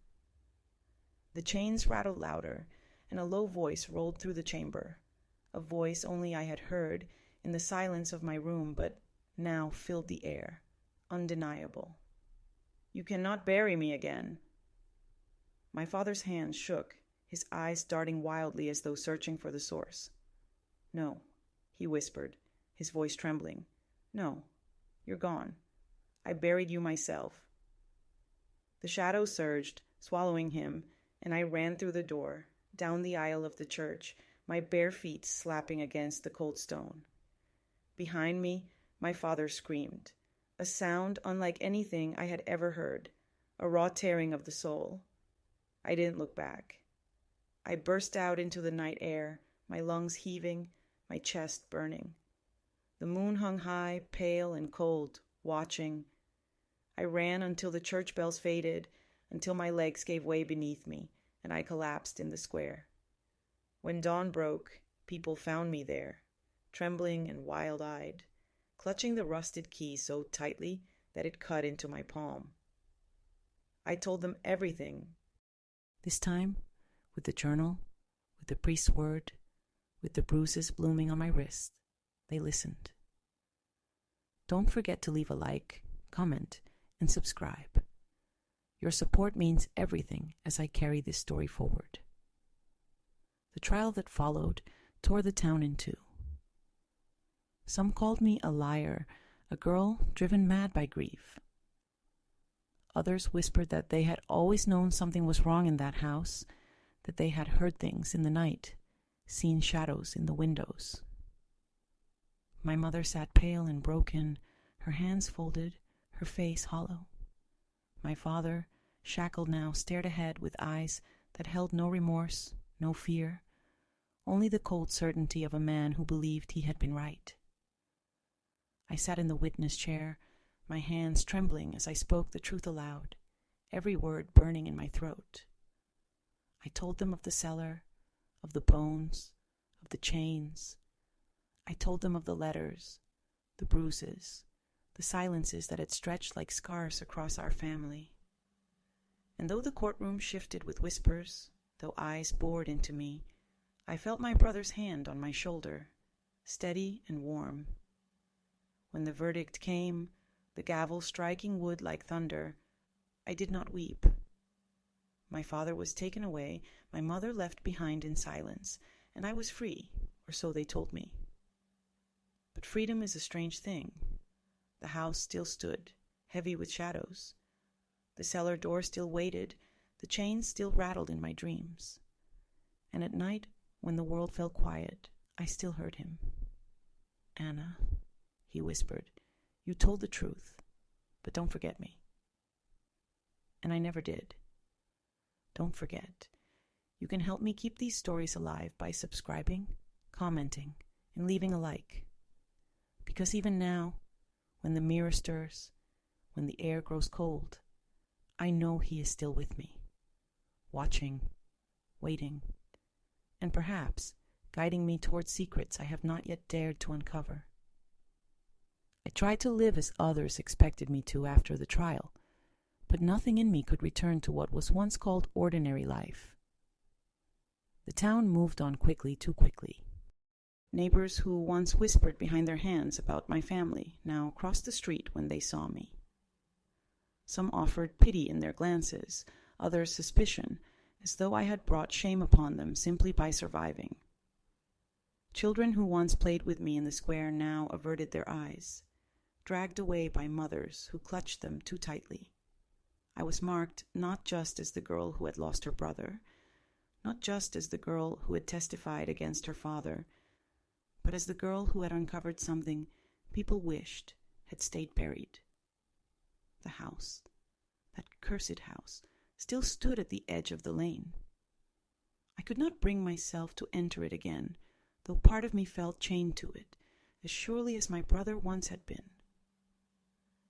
Speaker 2: The chains rattled louder, and a low voice rolled through the chamber, a voice only I had heard in the silence of my room, but now filled the air, undeniable. "You cannot bury me again." My father's hands shook, his eyes darting wildly as though searching for the source. "No," he whispered, his voice trembling. "No, you're gone. I buried you myself." The shadow surged, swallowing him, and I ran through the door, down the aisle of the church, my bare feet slapping against the cold stone. Behind me, my father screamed, a sound unlike anything I had ever heard, a raw tearing of the soul. I didn't look back. I burst out into the night air, my lungs heaving, my chest burning. The moon hung high, pale and cold, watching. I ran until the church bells faded, until my legs gave way beneath me, and I collapsed in the square. When dawn broke, people found me there, trembling and wild-eyed, clutching the rusted key so tightly that it cut into my palm. I told them everything.
Speaker 1: This time, with the journal, with the priest's word, with the bruises blooming on my wrist, they listened. Don't forget to leave a like, comment, and subscribe. Your support means everything as I carry this story forward. The trial that followed tore the town in two. Some called me a liar, a girl driven mad by grief. Others whispered that they had always known something was wrong in that house, that they had heard things in the night, seen shadows in the windows. My mother sat pale and broken, her hands folded, her face hollow. My father, shackled now, stared ahead with eyes that held no remorse, no fear, only the cold certainty of a man who believed he had been right. I sat in the witness chair, my hands trembling as I spoke the truth aloud, every word burning in my throat. I told them of the cellar, of the bones, of the chains. I told them of the letters, the bruises, the silences that had stretched like scars across our family. And though the courtroom shifted with whispers, though eyes bored into me, I felt my brother's hand on my shoulder, steady and warm. When the verdict came, the gavel striking wood like thunder, I did not weep. My father was taken away, my mother left behind in silence, and I was free, or so they told me. But freedom is a strange thing. The house still stood, heavy with shadows. The cellar door still waited, the chains still rattled in my dreams. And at night, when the world fell quiet, I still heard him. "Anna," he whispered, "you told the truth, but don't forget me." And I never did. Don't forget. You can help me keep these stories alive by subscribing, commenting, and leaving a like. Because even now, when the mirror stirs, when the air grows cold, I know he is still with me, watching, waiting, and perhaps guiding me towards secrets I have not yet dared to uncover. I tried to live as others expected me to after the trial, but nothing in me could return to what was once called ordinary life. The town moved on quickly, too quickly.
Speaker 2: Neighbors who once whispered behind their hands about my family now crossed the street when they saw me. Some offered pity in their glances, others suspicion, as though I had brought shame upon them simply by surviving. Children who once played with me in the square now averted their eyes, dragged away by mothers who clutched them too tightly. I was marked not just as the girl who had lost her brother, not just as the girl who had testified against her father, but as the girl who had uncovered something people wished had stayed buried. The house, that cursed house, still stood at the edge of the lane. I could not bring myself to enter it again, though part of me felt chained to it, as surely as my brother once had been.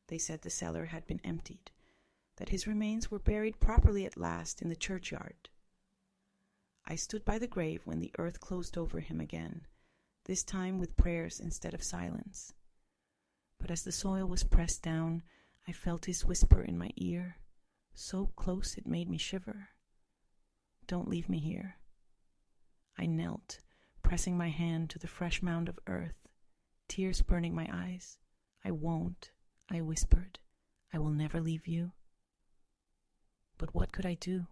Speaker 2: They said the cellar had been emptied, that his remains were buried properly at last in the churchyard. I stood by the grave when the earth closed over him again, this time with prayers instead of silence. But as the soil was pressed down, I felt his whisper in my ear, so close it made me shiver. "Don't leave me here." I knelt, pressing my hand to the fresh mound of earth, tears burning my eyes. "I won't," I whispered. "I will never leave you." But what could I do?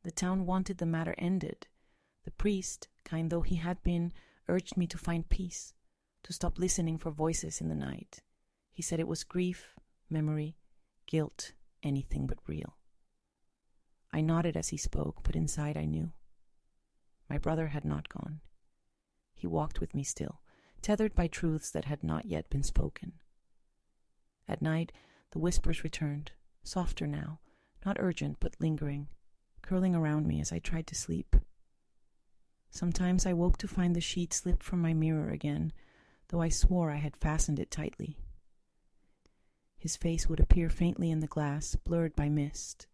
Speaker 2: The town wanted the matter ended. The priest, kind though he had been, urged me to find peace, to stop listening for voices in the night. He said it was grief, memory, guilt, anything but real. I nodded as he spoke, but inside I knew. My brother had not gone. He walked with me still, tethered by truths that had not yet been spoken. At night, the whispers returned, softer now, not urgent but lingering, curling around me as I tried to sleep. Sometimes I woke to find the sheet slipped from my mirror again, though I swore I had fastened it tightly. His face would appear faintly in the glass, blurred by mist,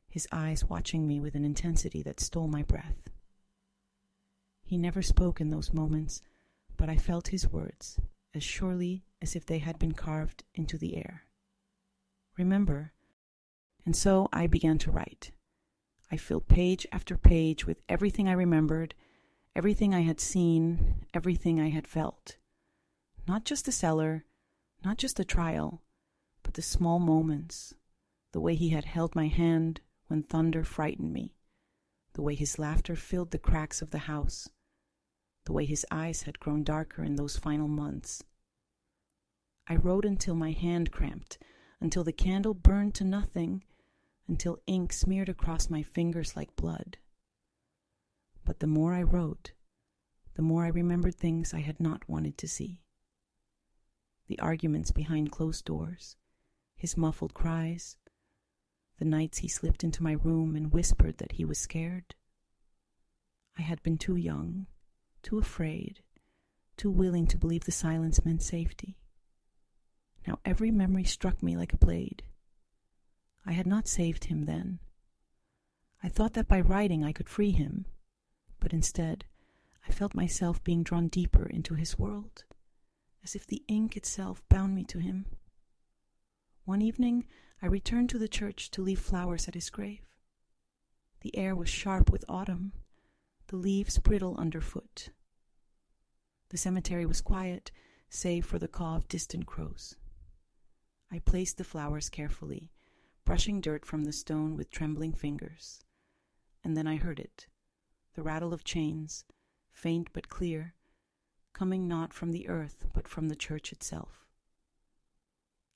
Speaker 2: his eyes watching me with an intensity that stole my breath. He never spoke in those moments, but I felt his words, as surely as if they had been carved into the air. "Remember." And so I began to write. I filled page after page with everything I remembered, everything I had seen, everything I had felt. Not just the cellar, not just the trial, but the small moments, the way he had held my hand when thunder frightened me, the way his laughter filled the cracks of the house, the way his eyes had grown darker in those final months. I wrote until my hand cramped, until the candle burned to nothing, until ink smeared across my fingers like blood. But the more I wrote, the more I remembered things I had not wanted to see. The arguments behind closed doors, his muffled cries, the nights he slipped into my room and whispered that he was scared. I had been too young, too afraid, too willing to believe the silence meant safety. Now every memory struck me like a blade. I had not saved him then. I thought that by writing I could free him, but instead I felt myself being drawn deeper into his world, as if the ink itself bound me to him. One evening I returned to the church to leave flowers at his grave. The air was sharp with autumn, the leaves brittle underfoot. The cemetery was quiet, save for the caw of distant crows. I placed the flowers carefully, brushing dirt from the stone with trembling fingers. And then I heard it, the rattle of chains, faint but clear, coming not from the earth but from the church itself.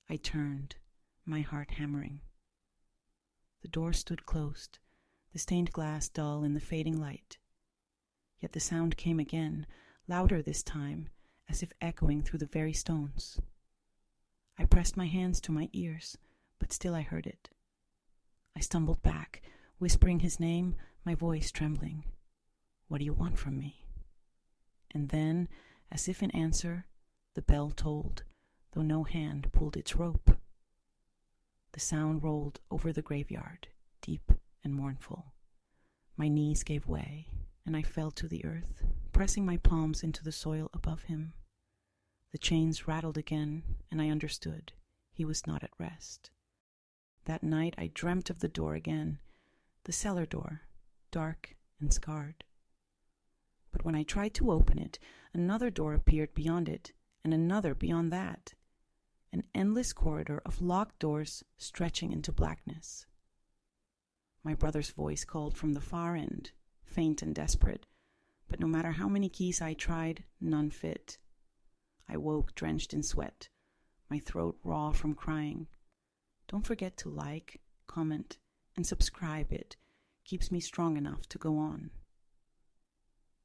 Speaker 2: I turned, my heart hammering. The door stood closed, the stained glass dull in the fading light. Yet the sound came again, louder this time, as if echoing through the very stones. I pressed my hands to my ears, but still I heard it. I stumbled back, whispering his name, my voice trembling. "What do you want from me?" And then, as if in answer, the bell tolled, though no hand pulled its rope. The sound rolled over the graveyard, deep and mournful. My knees gave way, and I fell to the earth, pressing my palms into the soil above him. The chains rattled again, and I understood he was not at rest. That night I dreamt of the door again, the cellar door, dark and scarred.
Speaker 1: But when I tried to open it, another door appeared beyond it, and another beyond that. An endless corridor of locked doors stretching into blackness. My brother's voice called from the far end, faint and desperate, but no matter how many keys I tried, none fit. I woke drenched in sweat, my throat raw from crying. Don't forget to like, comment, and subscribe. It keeps me strong enough to go on.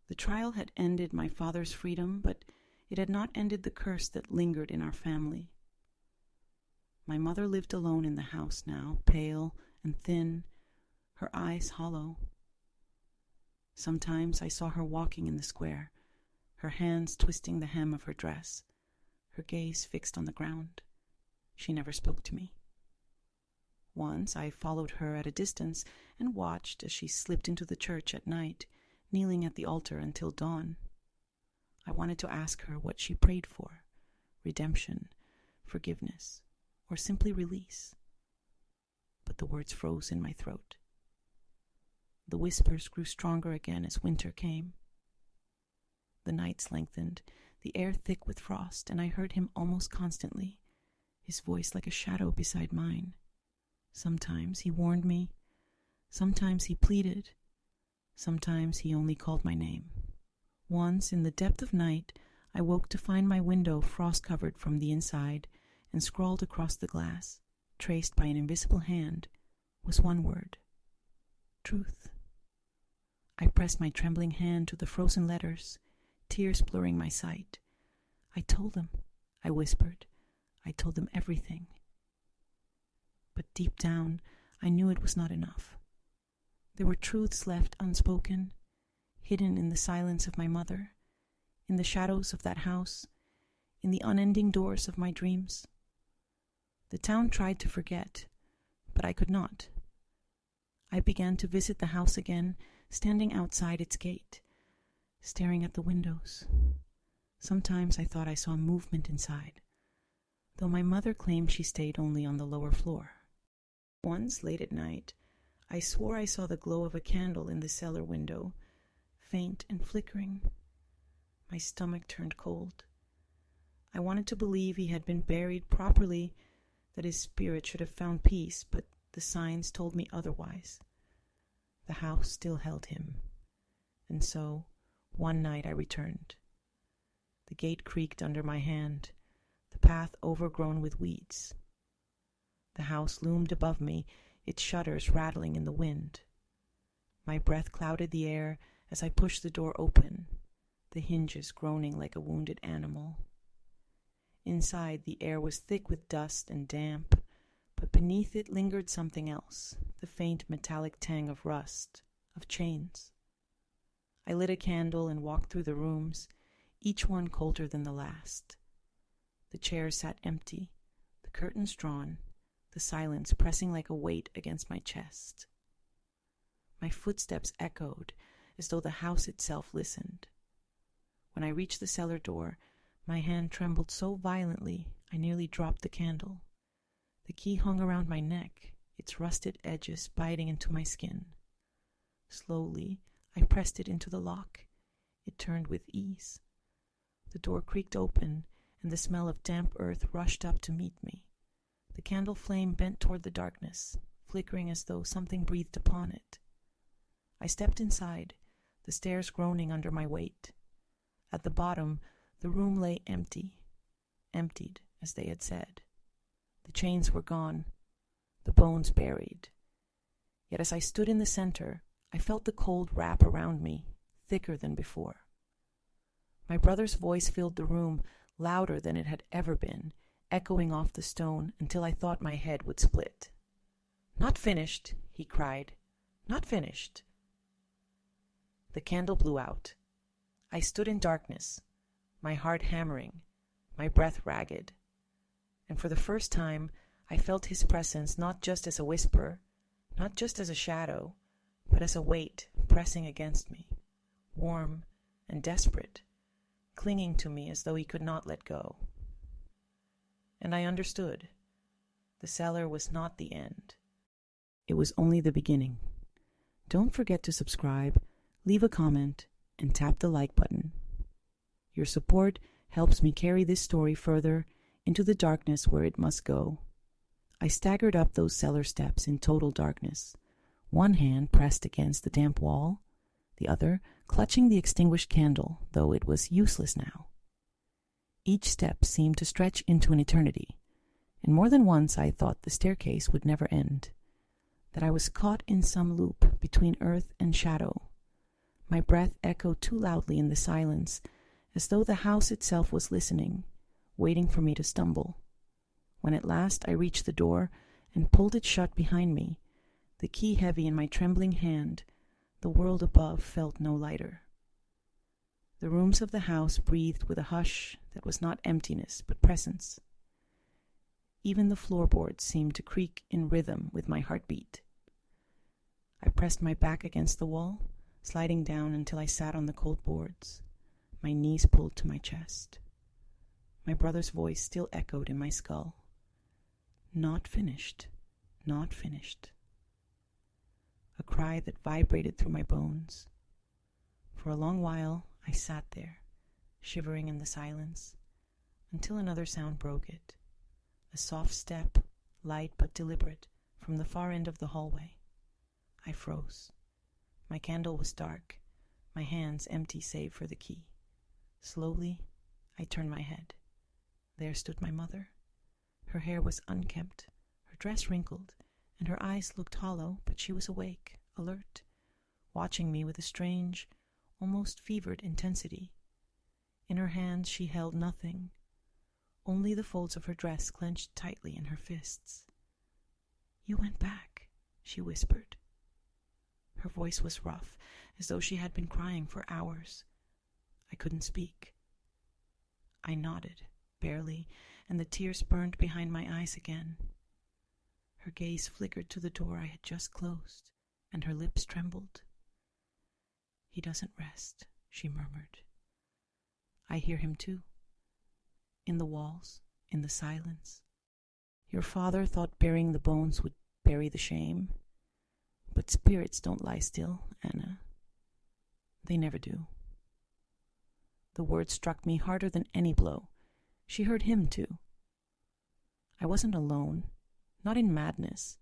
Speaker 1: The trial had ended my father's freedom, but it had not ended the curse that lingered in our family. My mother lived alone in the house now, pale and thin, her eyes hollow. Sometimes I saw her walking in the square, her hands twisting the hem of her dress, her gaze fixed on the ground. She never spoke to me. Once I followed her at a distance and watched as she slipped into the church at night, kneeling at the altar until dawn. I wanted to ask her what she prayed for: redemption, forgiveness, or simply release. But the words froze in my throat. The whispers grew stronger again as winter came. The nights lengthened, the air thick with frost, and I heard him almost constantly, his voice like a shadow beside mine. Sometimes he warned me, sometimes he pleaded, sometimes he only called my name. Once, in the depth of night, I woke to find my window frost-covered from the inside, and scrawled across the glass, traced by an invisible hand, was one word: truth. I pressed my trembling hand to the frozen letters, tears blurring my sight. I told them, I whispered. I told them everything. But deep down, I knew it was not enough. There were truths left unspoken, hidden in the silence of my mother, in the shadows of that house, in the unending doors of my dreams. The town tried to forget, but I could not. I began to visit the house again, standing outside its gate, staring at the windows. Sometimes I thought I saw movement inside, though my mother claimed she stayed only on the lower floor. Once, late at night, I swore I saw the glow of a candle in the cellar window, faint and flickering. My stomach turned cold. I wanted to believe he had been buried properly, that his spirit should have found peace, but the signs told me otherwise. The house still held him. And so, one night I returned. The gate creaked under my hand, the path overgrown with weeds. The house loomed above me, its shutters rattling in the wind. My breath clouded the air as I pushed the door open, the hinges groaning like a wounded animal. Inside, the air was thick with dust and damp, but beneath it lingered something else, the faint metallic tang of rust, of chains. I lit a candle and walked through the rooms, each one colder than the last. The chairs sat empty, the curtains drawn, the silence pressing like a weight against my chest. My footsteps echoed as though the house itself listened. When I reached the cellar door, my hand trembled so violently I nearly dropped the candle. The key hung around my neck, its rusted edges biting into my skin. Slowly, I pressed it into the lock. It turned with ease. The door creaked open, and the smell of damp earth rushed up to meet me. The candle flame bent toward the darkness, flickering as though something breathed upon it. I stepped inside, the stairs groaning under my weight. At the bottom, the room lay empty, emptied, as they had said. The chains were gone, the bones buried. Yet as I stood in the center, I felt the cold wrap around me, thicker than before. My brother's voice filled the room, louder than it had ever been, echoing off the stone until I thought my head would split. "Not finished," he cried. "Not finished." The candle blew out. I stood in darkness, my heart hammering, my breath ragged. And for the first time, I felt his presence not just as a whisper, not just as a shadow, but as a weight pressing against me, warm and desperate, clinging to me as though he could not let go. And I understood. The cellar was not the end. It was only the beginning. Don't forget to subscribe, leave a comment, and tap the like button. Your support helps me carry this story further into the darkness where it must go. I staggered up those cellar steps in total darkness, one hand pressed against the damp wall, the other clutching the extinguished candle, though it was useless now. Each step seemed to stretch into an eternity, and more than once I thought the staircase would never end, that I was caught in some loop between earth and shadow. My breath echoed too loudly in the silence, as though the house itself was listening, waiting for me to stumble. When at last I reached the door and pulled it shut behind me, the key heavy in my trembling hand, the world above felt no lighter. The rooms of the house breathed with a hush that was not emptiness but presence. Even the floorboards seemed to creak in rhythm with my heartbeat. I pressed my back against the wall, sliding down until I sat on the cold boards, my knees pulled to my chest. My brother's voice still echoed in my skull. Not finished, not finished. A cry that vibrated through my bones. For a long while I sat there, shivering in the silence, until another sound broke it. A soft step, light but deliberate, from the far end of the hallway. I froze. My candle was dark, my hands empty save for the key. Slowly, I turned my head. There stood my mother. Her hair was unkempt, her dress wrinkled, and her eyes looked hollow, but she was awake, alert, watching me with a strange, almost fevered intensity. In her hands she held nothing, only the folds of her dress clenched tightly in her fists. "You went back," she whispered. Her voice was rough, as though she had been crying for hours. I couldn't speak. I nodded, barely, and the tears burned behind my eyes again. Her gaze flickered to the door I had just closed, and her lips trembled. "He doesn't rest," she murmured. "I hear him too. In the walls, in the silence. Your father thought burying the bones would bury the shame. But spirits don't lie still, Anna. They never do." The words struck me harder than any blow. She heard him too. I wasn't alone, not in madness,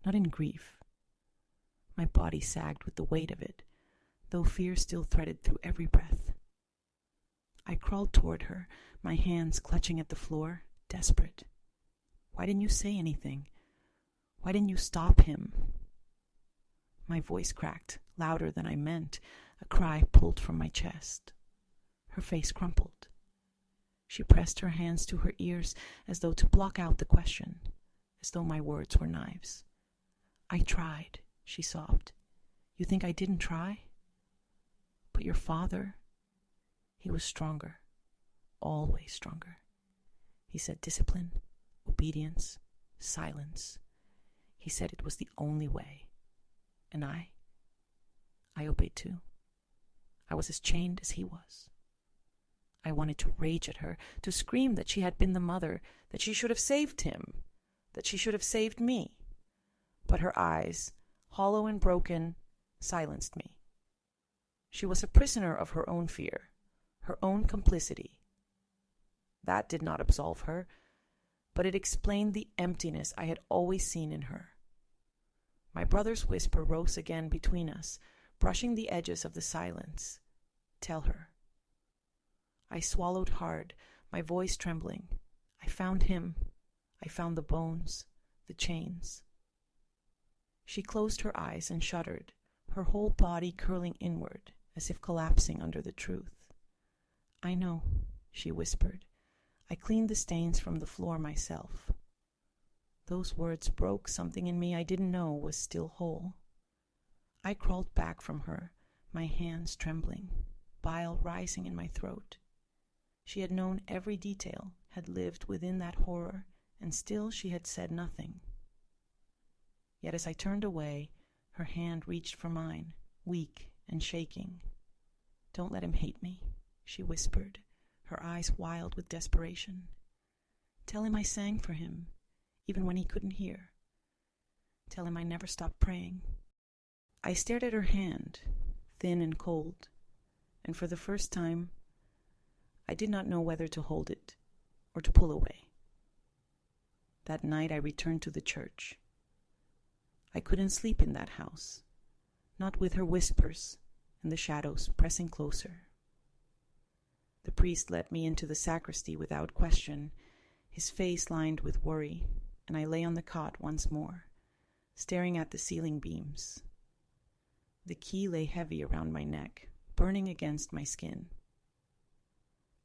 Speaker 1: not in grief. My body sagged with the weight of it, though fear still threaded through every breath. I crawled toward her, my hands clutching at the floor, desperate. "Why didn't you say anything? Why didn't you stop him?" My voice cracked, louder than I meant, a cry pulled from my chest. Her face crumpled. She pressed her hands to her ears as though to block out the question, as though my words were knives. "I tried," she sobbed. "You think I didn't try? But your father, he was stronger, always stronger. He said discipline, obedience, silence. He said it was the only way. And I obeyed too. I was as chained as he was. I wanted to rage at her, to scream that she had been the mother, that she should have saved him, that she should have saved me. But her eyes, hollow and broken, silenced me. She was a prisoner of her own fear, her own complicity. That did not absolve her, but it explained the emptiness I had always seen in her. My brother's whisper rose again between us, brushing the edges of the silence. "Tell her." I swallowed hard, my voice trembling. I found him. I found the bones, the chains. She closed her eyes and shuddered, her whole body curling inward, as if collapsing under the truth. "I know," she whispered. "I cleaned the stains from the floor myself." Those words broke something in me I didn't know was still whole. I crawled back from her, my hands trembling, bile rising in my throat. She had known every detail, had lived within that horror, and still she had said nothing. Yet as I turned away, her hand reached for mine, weak and shaking. "Don't let him hate me," she whispered, her eyes wild with desperation. "Tell him I sang for him, even when he couldn't hear. Tell him I never stopped praying." I stared at her hand, thin and cold.
Speaker 2: and for the first time, I did not know whether to hold it or to pull away. That night I returned to the church. I couldn't sleep in that house, not with her whispers and the shadows pressing closer. The priest led me into the sacristy without question, his face lined with worry, and I lay on the cot once more, staring at the ceiling beams. The key lay heavy around my neck, burning against my skin.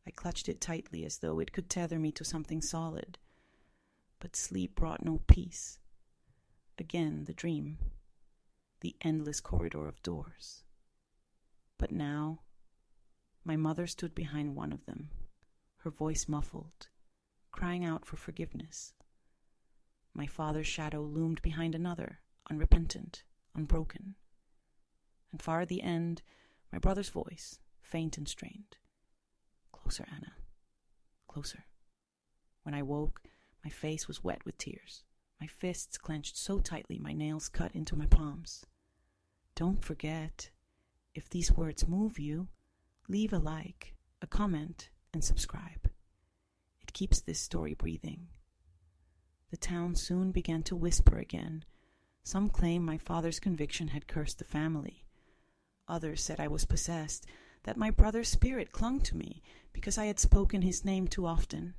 Speaker 2: I clutched it tightly as though it could tether me to something solid, but sleep brought no peace. Again the dream, the endless corridor of doors. But now, my mother stood behind one of them, her voice muffled, crying out for forgiveness. My father's shadow loomed behind another, unrepentant, unbroken. And far at the end, my brother's voice, faint and strained. Closer, Anna. Closer. When I woke, my face was wet with tears. My fists clenched so tightly my nails cut into my palms. Don't forget, if these words move you, leave a like, a comment, and subscribe. It keeps this story breathing. The town soon began to whisper again. Some claimed my father's conviction had cursed the family. Others said I was possessed, that my brother's spirit clung to me because I had spoken his name too often.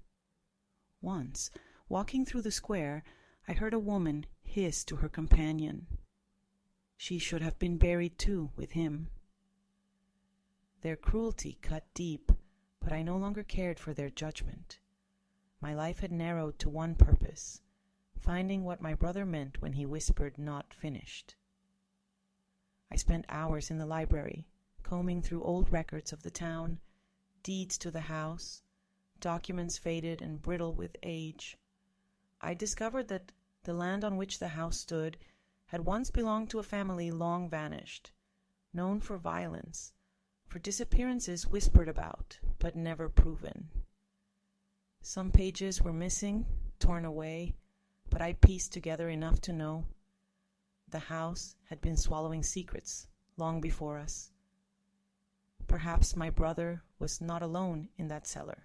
Speaker 2: Once, walking through the square, I heard a woman hiss to her companion. She should have been buried too with him. Their cruelty cut deep, but I no longer cared for their judgment. My life had narrowed to one purpose, finding what my brother meant when he whispered "not finished." I spent hours in the library, combing through old records of the town, deeds to the house, documents faded and brittle with age. I discovered that the land on which the house stood had once belonged to a family long vanished, known for violence, for disappearances whispered about, but never proven. Some pages were missing, torn away, but I pieced together enough to know the house had been swallowing secrets long before us. Perhaps my brother was not alone in that cellar.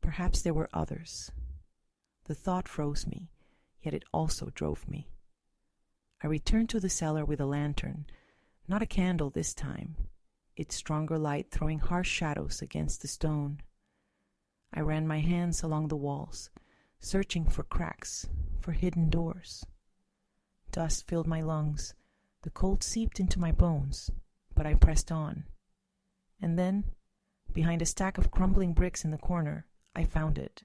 Speaker 2: Perhaps there were others. The thought froze me, yet it also drove me. I returned to the cellar with a lantern, not a candle this time, its stronger light throwing harsh shadows against the stone. I ran my hands along the walls, searching for cracks, for hidden doors. Dust filled my lungs, the cold seeped into my bones, but I pressed on. And then, behind a stack of crumbling bricks in the corner, I found it,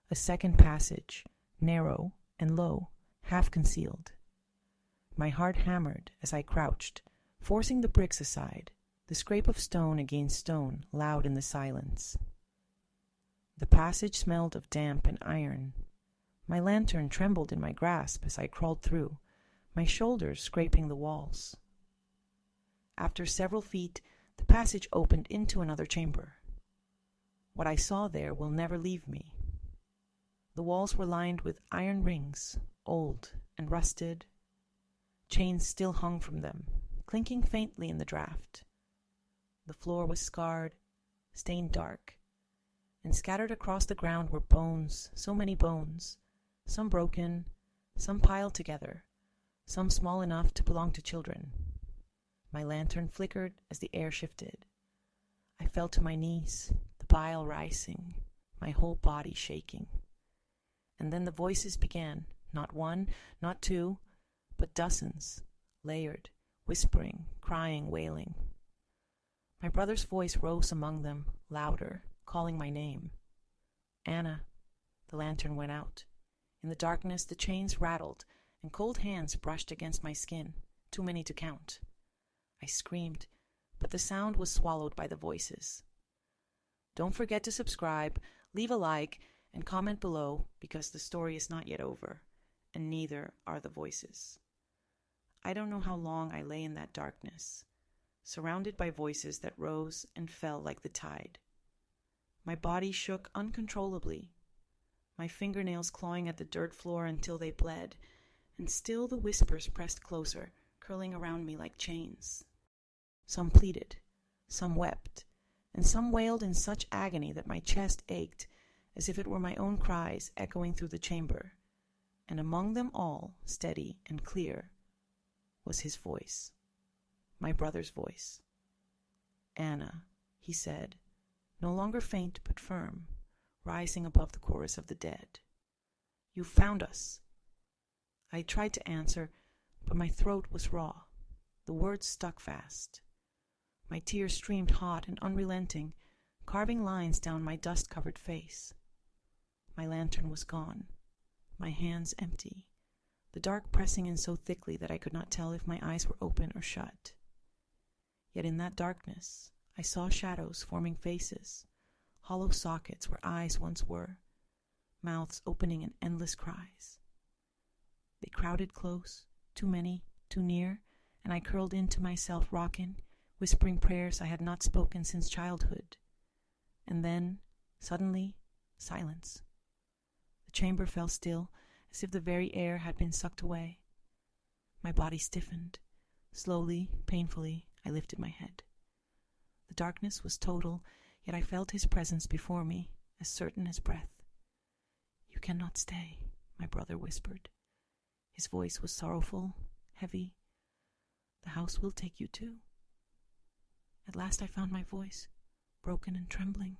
Speaker 2: a second passage, narrow and low, half concealed. My heart hammered as I crouched, forcing the bricks aside, the scrape of stone against stone loud in the silence. The passage smelled of damp and iron. My lantern trembled in my grasp as I crawled through, my shoulders scraping the walls. After several feet, the passage opened into another chamber. What I saw there will never leave me. The walls were lined with iron rings, old and rusted. Chains still hung from them, clinking faintly in the draught. The floor was scarred, stained dark, and scattered across the ground were bones, so many bones, some broken, some piled together, some small enough to belong to children. My lantern flickered as the air shifted. I fell to my knees, the bile rising, my whole body shaking. And then the voices began, not one, not two, but dozens, layered, whispering, crying, wailing. My brother's voice rose among them, louder, calling my name. Anna. The lantern went out. In the darkness the chains rattled, and cold hands brushed against my skin, too many to count. I screamed, but the sound was swallowed by the voices. Don't forget to subscribe, leave a like, and comment below, because the story is not yet over, and neither are the voices. I don't know how long I lay in that darkness, surrounded by voices that rose and fell like the tide. My body shook uncontrollably, my fingernails clawing at the dirt floor until they bled, and still the whispers pressed closer, curling around me like chains. Some pleaded, some wept,
Speaker 1: and some wailed in such agony that my chest ached, as if it were my own cries echoing through the chamber. And among them all, steady and clear, was his voice, my brother's voice. "Anna," he said, no longer faint but firm, rising above the chorus of the dead. "You found us." I tried to answer, but my throat was raw. The words stuck fast. My tears streamed hot and unrelenting, carving lines down my dust-covered face. My lantern was gone, my hands empty, the dark pressing in so thickly that I could not tell if my eyes were open or shut. Yet in that darkness I saw shadows forming faces, hollow sockets where eyes once were, mouths opening in endless cries. They crowded close, too many, too near, and I curled into myself rocking, whispering prayers I had not spoken since childhood. And then, suddenly, silence. The chamber fell still, as if the very air had been sucked away. My body stiffened. Slowly, painfully, I lifted my head. The darkness was total, yet I felt his presence before me, as certain as breath. "You cannot stay," my brother whispered. His voice was sorrowful, heavy. "The house will take you too." At last I found my voice, broken and trembling.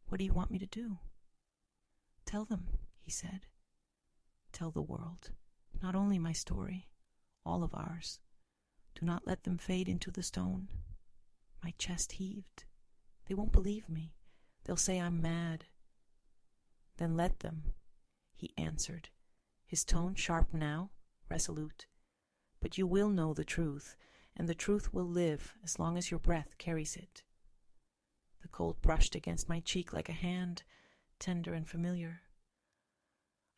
Speaker 1: "What do you want me to do?" "Tell them," he said. "Tell the world, not only my story, all of ours. Do not let them fade into the stone." My chest heaved. "They won't believe me. They'll say I'm mad." "Then let them," he answered, his tone sharp now, resolute. "But you will know the truth, and the truth will live as long as your breath carries it." The cold brushed against my cheek like a hand, tender and familiar.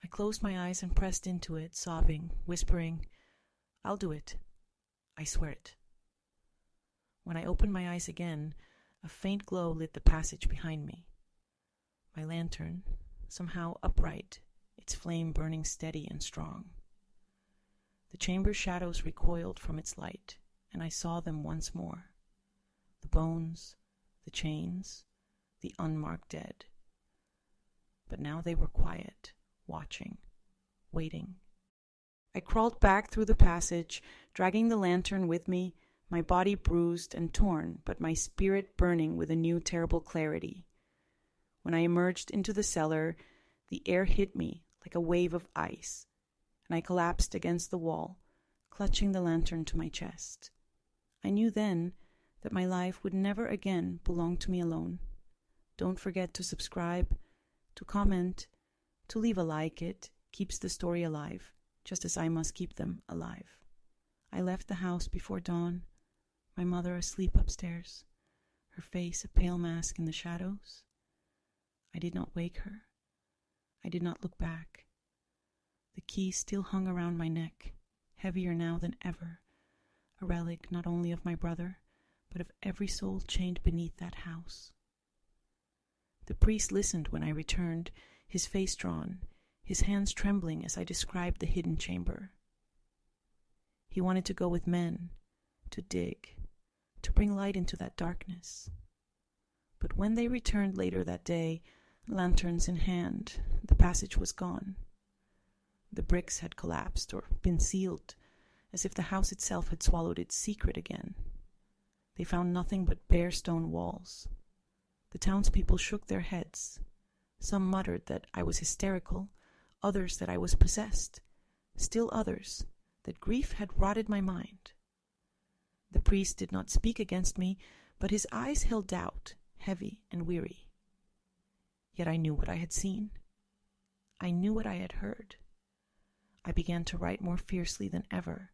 Speaker 1: I closed my eyes and pressed into it, sobbing, whispering, "I'll do it. I swear it." When I opened my eyes again, a faint glow lit the passage behind me. My lantern, somehow upright, its flame burning steady and strong. The chamber's shadows recoiled from its light, and I saw them once more. The bones, the chains, the unmarked dead. But now they were quiet, watching, waiting. I crawled back through the passage, dragging the lantern with me, my body bruised and torn, but my spirit burning with a new terrible clarity. When I emerged into the cellar, the air hit me like a wave of ice, and I collapsed against the wall, clutching the lantern to my chest. I knew then that my life would never again belong to me alone. Don't forget to subscribe, to comment, to leave a like. It keeps the story alive, just as I must keep them alive. I left the house before dawn, my mother asleep upstairs, her face a pale mask in the shadows. I did not wake her. I did not look back. The key still hung around my neck, heavier now than ever, a relic not only of my brother, but of every soul chained beneath that house. The priest listened when I returned, his face drawn, his hands trembling as I described the hidden chamber. He wanted to go with men, to dig, to bring light into that darkness. But when they returned later that day, lanterns in hand, the passage was gone. The bricks had collapsed or been sealed, as if the house itself had swallowed its secret again. They found nothing but bare stone walls. The townspeople shook their heads. Some muttered that I was hysterical, others that I was possessed, still others that grief had rotted my mind. The priest did not speak against me, but his eyes held doubt, heavy and weary. Yet I knew what I had seen. I knew what I had heard. I began to write more fiercely than ever,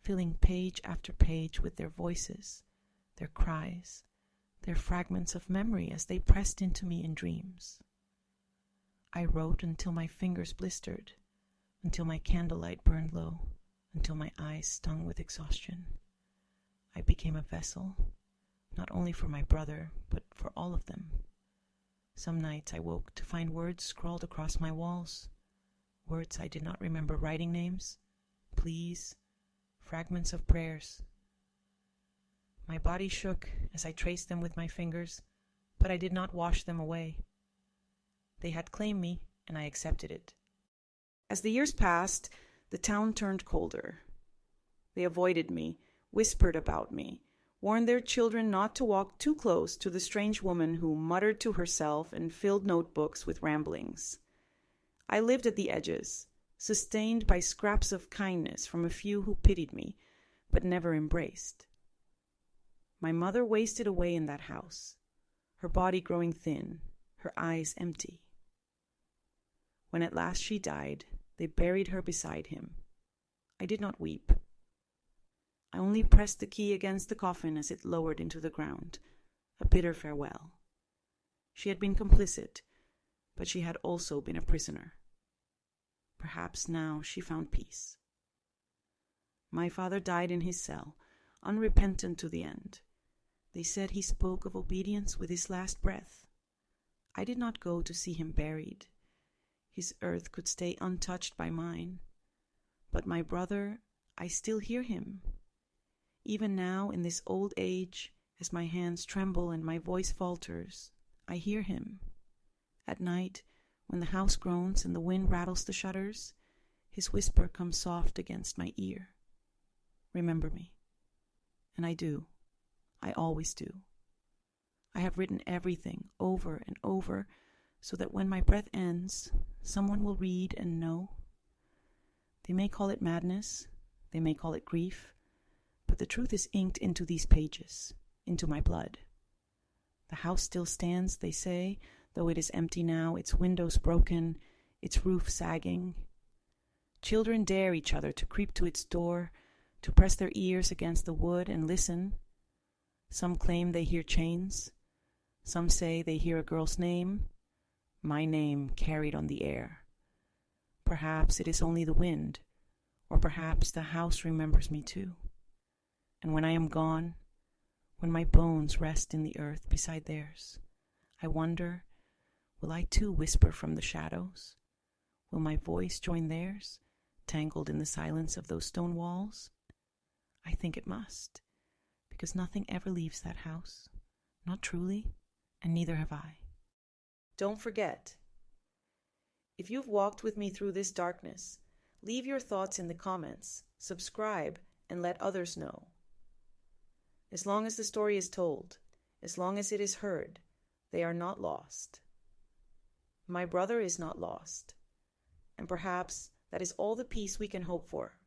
Speaker 1: filling page after page with their voices, their cries, their fragments of memory as they pressed into me in dreams. I wrote until my fingers blistered, until my candlelight burned low, until my eyes stung with exhaustion. I became a vessel, not only for my brother, but for all of them. Some nights I woke to find words scrawled across my walls, words I did not remember writing, names, pleas, fragments of prayers. My body shook as I traced them with my fingers, but I did not wash them away. They had claimed me, and I accepted it.
Speaker 2: As the years passed, the town turned colder. They avoided me, whispered about me, warned their children not to walk too close to the strange woman who muttered to herself and filled notebooks with ramblings. I lived at the edges, sustained by scraps of kindness from a few who pitied me, but never embraced. My mother wasted away in that house, her body growing thin, her eyes empty. When at last she died, they buried her beside him. I did not weep. I only pressed the key against the coffin as it lowered into the ground, a bitter farewell. She had been complicit, but she had also been a prisoner. Perhaps now she found peace. My father died in his cell, unrepentant to the end. They said he spoke of obedience with his last breath. I did not go to see him buried. His earth could stay untouched by mine. But my brother, I still hear him. Even now, in this old age, as my hands tremble and my voice falters, I hear him. At night, when the house groans and the wind rattles the shutters, his whisper comes soft against my ear. Remember me. And I do. I always do. I have written everything over and over, so that when my breath ends, someone will read and know. They may call it madness, they may call it grief, but the truth is inked into these pages, into my blood. The house still stands, they say, though it is empty now, its windows broken, its roof sagging. Children dare each other to creep to its door, to press their ears against the wood and listen. Some claim they hear chains. Some say they hear a girl's name, my name carried on the air. Perhaps it is only the wind, or perhaps the house remembers me too. And when I am gone, when my bones rest in the earth beside theirs, I wonder, will I too whisper from the shadows? Will my voice join theirs, tangled in the silence of those stone walls? I think it must, because nothing ever leaves that house, not truly, and neither have I. Don't forget, if you've walked with me through this darkness, leave your thoughts in the comments, subscribe, and let others know. As long as the story is told, as long as it is heard, they are not lost. My brother is not lost, and perhaps that is all the peace we can hope for.